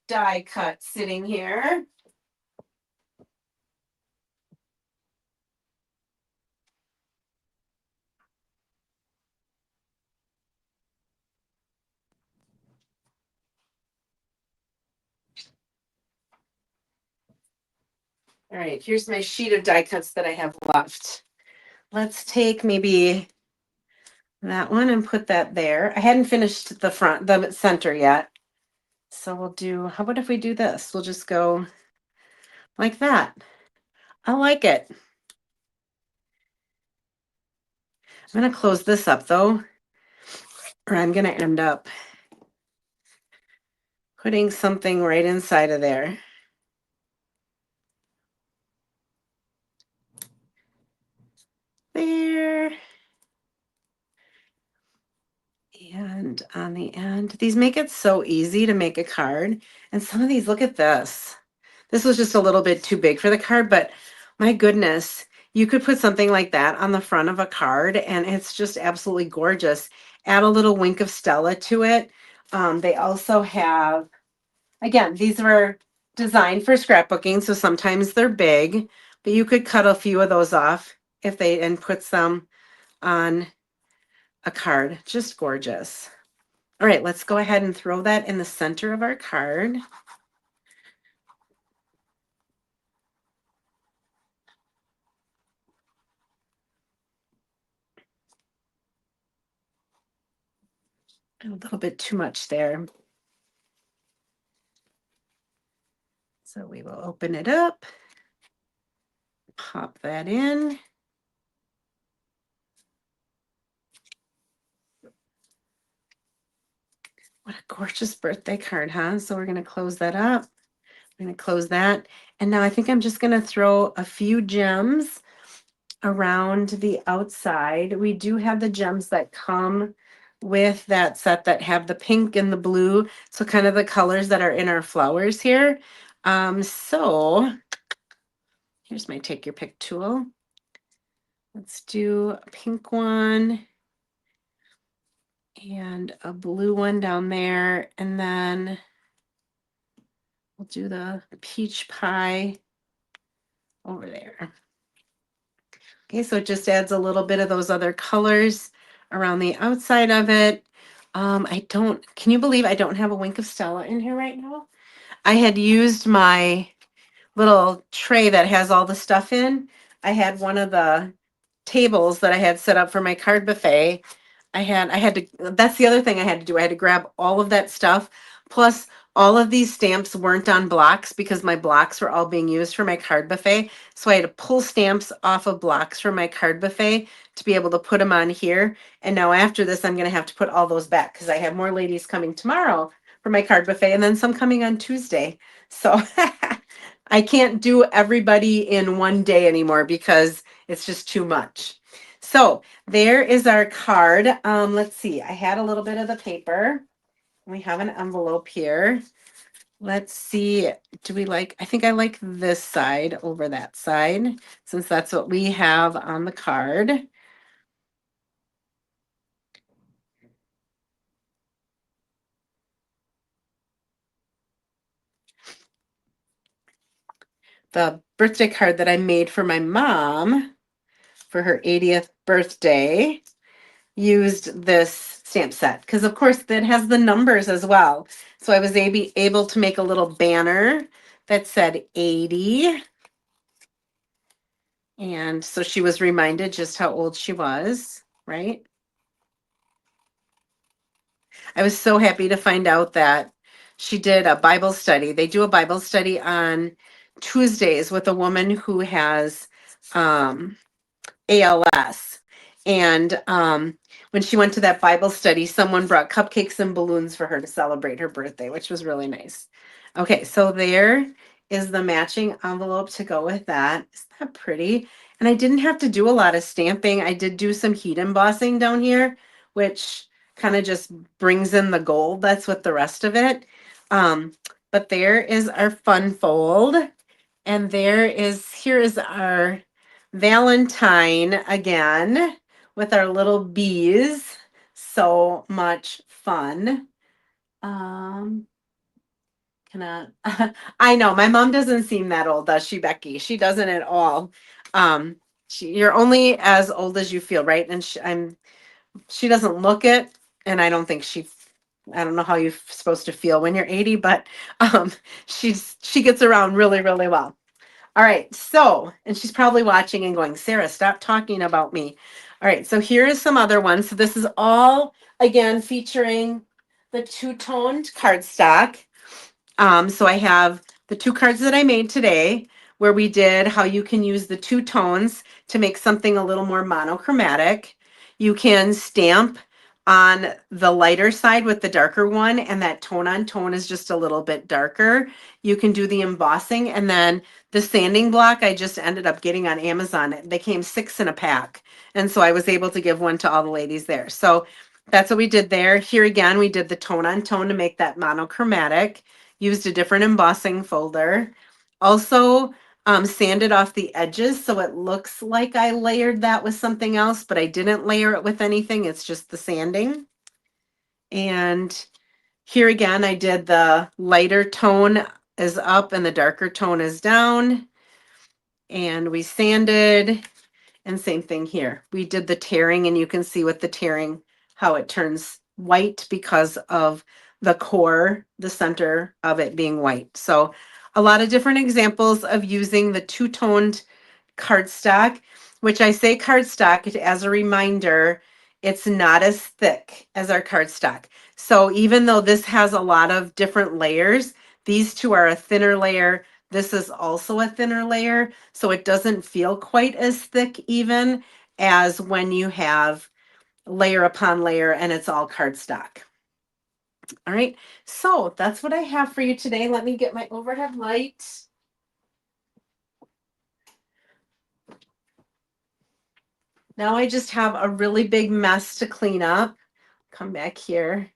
die cut sitting here. All right, here's my sheet of die cuts that I have left. Let's take maybe that one and put that there. I hadn't finished the center yet. So we'll do, how about if we do this? We'll just go like that. I like it. I'm going to close this up though, or I'm going to end up putting something right inside of there. There. And on the end, these make it so easy to make a card. And some of these, look at this. This was just a little bit too big for the card, but my goodness, you could put something like that on the front of a card and it's just absolutely gorgeous. Add a little wink of Stella to it. They also have, again, these were designed for scrapbooking, so sometimes they're big, but you could cut a few of those off and put some on a card. Just gorgeous. All right, let's go ahead and throw that in the center of our card. A little bit too much there. So we will open it up, pop that in. What a gorgeous birthday card, huh? So we're going to close that up. I'm going to close that. And now I think I'm just going to throw a few gems around the outside. We do have the gems that come with that set that have the pink and the blue. So kind of the colors that are in our flowers here. So here's my take your pick tool. Let's do a pink one and a blue one down there. And then we'll do the peach pie over there. Okay, so it just adds a little bit of those other colors around the outside of it. Can you believe I don't have a wink of Stella in here right now? I had used my little tray that has all the stuff in. I had one of the tables that I had set up for my card buffet. I had to, that's the other thing I had to do. I had to grab all of that stuff. Plus, all of these stamps weren't on blocks because my blocks were all being used for my card buffet. So I had to pull stamps off of blocks for my card buffet to be able to put them on here. And now after this, I'm going to have to put all those back because I have more ladies coming tomorrow for my card buffet and then some coming on Tuesday. So I can't do everybody in one day anymore because it's just too much. So there is our card. Let's see. I had a little bit of the paper. We have an envelope here. Let's see. I think I like this side over that side, since that's what we have on the card. The birthday card that I made for my mom for her 80th birthday used this stamp set because of course that has the numbers as well. So I was able to make a little banner that said 80. And so she was reminded just how old she was, right? I was so happy to find out that she did a Bible study. They do a Bible study on Tuesdays with a woman who has ALS. And when she went to that Bible study, someone brought cupcakes and balloons for her to celebrate her birthday, which was really nice. Okay, so there is the matching envelope to go with that. Isn't that pretty? And I didn't have to do a lot of stamping. I did do some heat embossing down here, which kind of just brings in the gold. That's what the rest of it. But there is our fun fold. And here is our Valentine again with our little bees. So much fun. Um, I know my mom doesn't seem that old, does she, Becky? She doesn't at all. Um, you're only as old as you feel, right? And she doesn't look it, and I don't think I don't know how you're supposed to feel when you're 80, but she gets around really, really well. All right, so, and she's probably watching and going, Sarah, stop talking about me. All right, so here is some other ones. So this is all, again, featuring the two-toned cardstock. So I have the two cards that I made today where we did how you can use the two tones to make something a little more monochromatic. You can stamp on the lighter side with the darker one, and that tone on tone is just a little bit darker. You can do the embossing, and then the sanding block I just ended up getting on Amazon. They came 6 in a pack, and so I was able to give one to all the ladies there. So that's what we did there. Here again, we did the tone on tone to make that monochromatic, used a different embossing folder. Also, sanded off the edges so it looks like I layered that with something else, but I didn't layer it with anything. It's just the sanding. And here again, I did the lighter tone is up and the darker tone is down. And we sanded, and same thing here. We did the tearing, and you can see with the tearing how it turns white because of the core, the center of it being white. So a lot of different examples of using the two-toned cardstock, which I say cardstock as a reminder, it's not as thick as our cardstock. So even though this has a lot of different layers, these two are a thinner layer. This is also a thinner layer, so it doesn't feel quite as thick even as when you have layer upon layer and it's all cardstock. All right, so that's what I have for you today. Let me get my overhead light. Now I just have a really big mess to clean up. Come back here.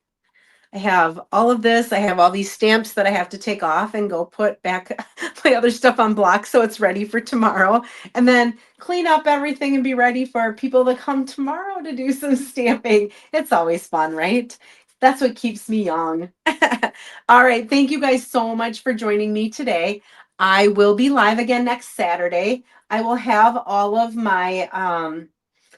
I have all of this. I have all these stamps that I have to take off and go put back my other stuff on blocks so it's ready for tomorrow. And then clean up everything and be ready for people to come tomorrow to do some stamping. It's always fun, right? That's what keeps me young. All right. Thank you guys so much for joining me today. I will be live again next Saturday. I will have all of my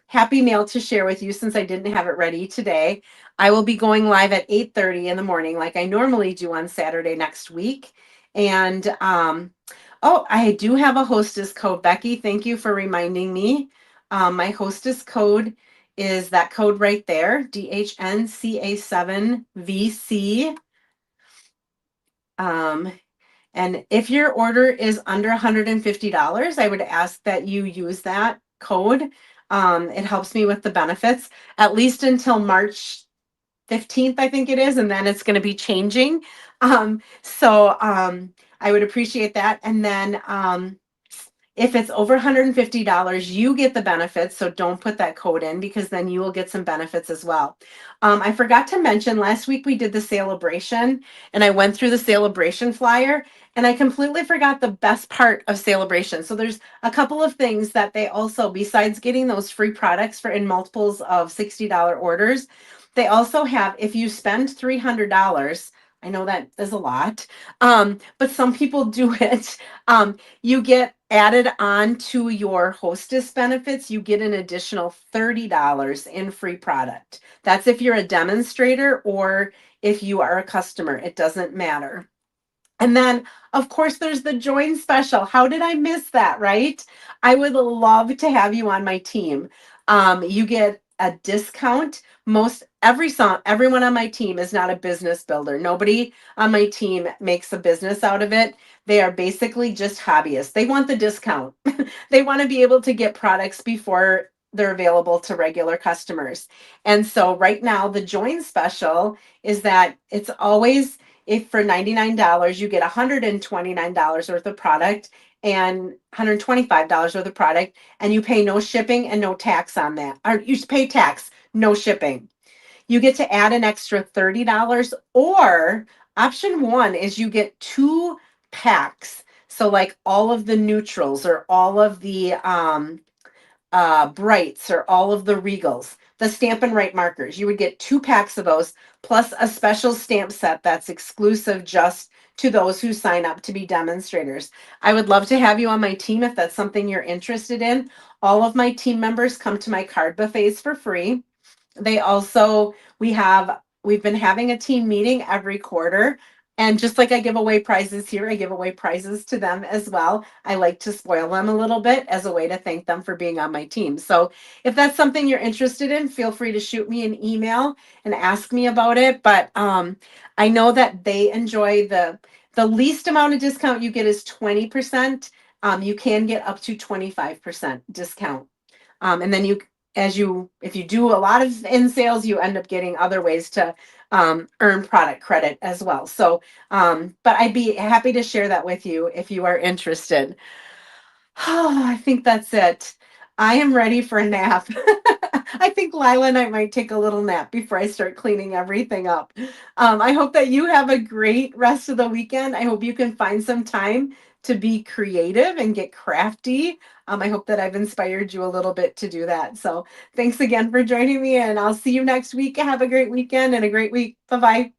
happy mail to share with you since I didn't have it ready today. I will be going live at 8:30 in the morning like I normally do on Saturday next week. And oh, I do have a hostess code. Becky, thank you for reminding me. My hostess code is that code right there, DHNCA7VC. And if your order is under $150, I would ask that you use that code. It helps me with the benefits, at least until March 15th, I think it is, and then it's going to be changing. So I would appreciate that. And then if it's over $150, you get the benefits. So don't put that code in because then you will get some benefits as well. I forgot to mention last week we did the celebration and I went through the celebration flyer and I completely forgot the best part of celebration. So there's a couple of things that they also, besides getting those free products for in multiples of $60 orders, they also have, if you spend $300, I know that is a lot, but some people do it. You get added on to your hostess benefits, you get an additional $30 in free product. That's if you're a demonstrator or if you are a customer, it doesn't matter. And then, of course, there's the join special. How did I miss that, right? I would love to have you on my team. You get a discount. Everyone on my team is not a business builder. Nobody on my team makes a business out of it. They are basically just hobbyists. They want the discount. They want to be able to get products before they're available to regular customers. And so right now, the join special is that it's always, if for $99 you get $129 worth of product and $125 worth of product, and you pay no shipping and no tax on that, or you pay tax, no shipping, you get to add an extra $30. Or option one is you get 2 packs, so like all of the neutrals or all of the brights or all of the regals, the stamp and write markers. You would get 2 packs of those plus a special stamp set that's exclusive just to those who sign up to be demonstrators. I would love to have you on my team if that's something you're interested in. All of my team members come to my card buffets for free. They also, we've been having a team meeting every quarter. And just like I give away prizes here, I give away prizes to them as well. I like to spoil them a little bit as a way to thank them for being on my team. So if that's something you're interested in, feel free to shoot me an email and ask me about it. But I know that they enjoy the least amount of discount you get is 20%. You can get up to 25% discount. And then if you do a lot of in sales, you end up getting other ways to earn product credit as well. So, but I'd be happy to share that with you if you are interested. Oh, I think that's it. I am ready for a nap. I think Lila and I might take a little nap before I start cleaning everything up. I hope that you have a great rest of the weekend. I hope you can find some time to be creative and get crafty. I hope that I've inspired you a little bit to do that. So thanks again for joining me, and I'll see you next week. Have a great weekend and a great week. Bye-bye.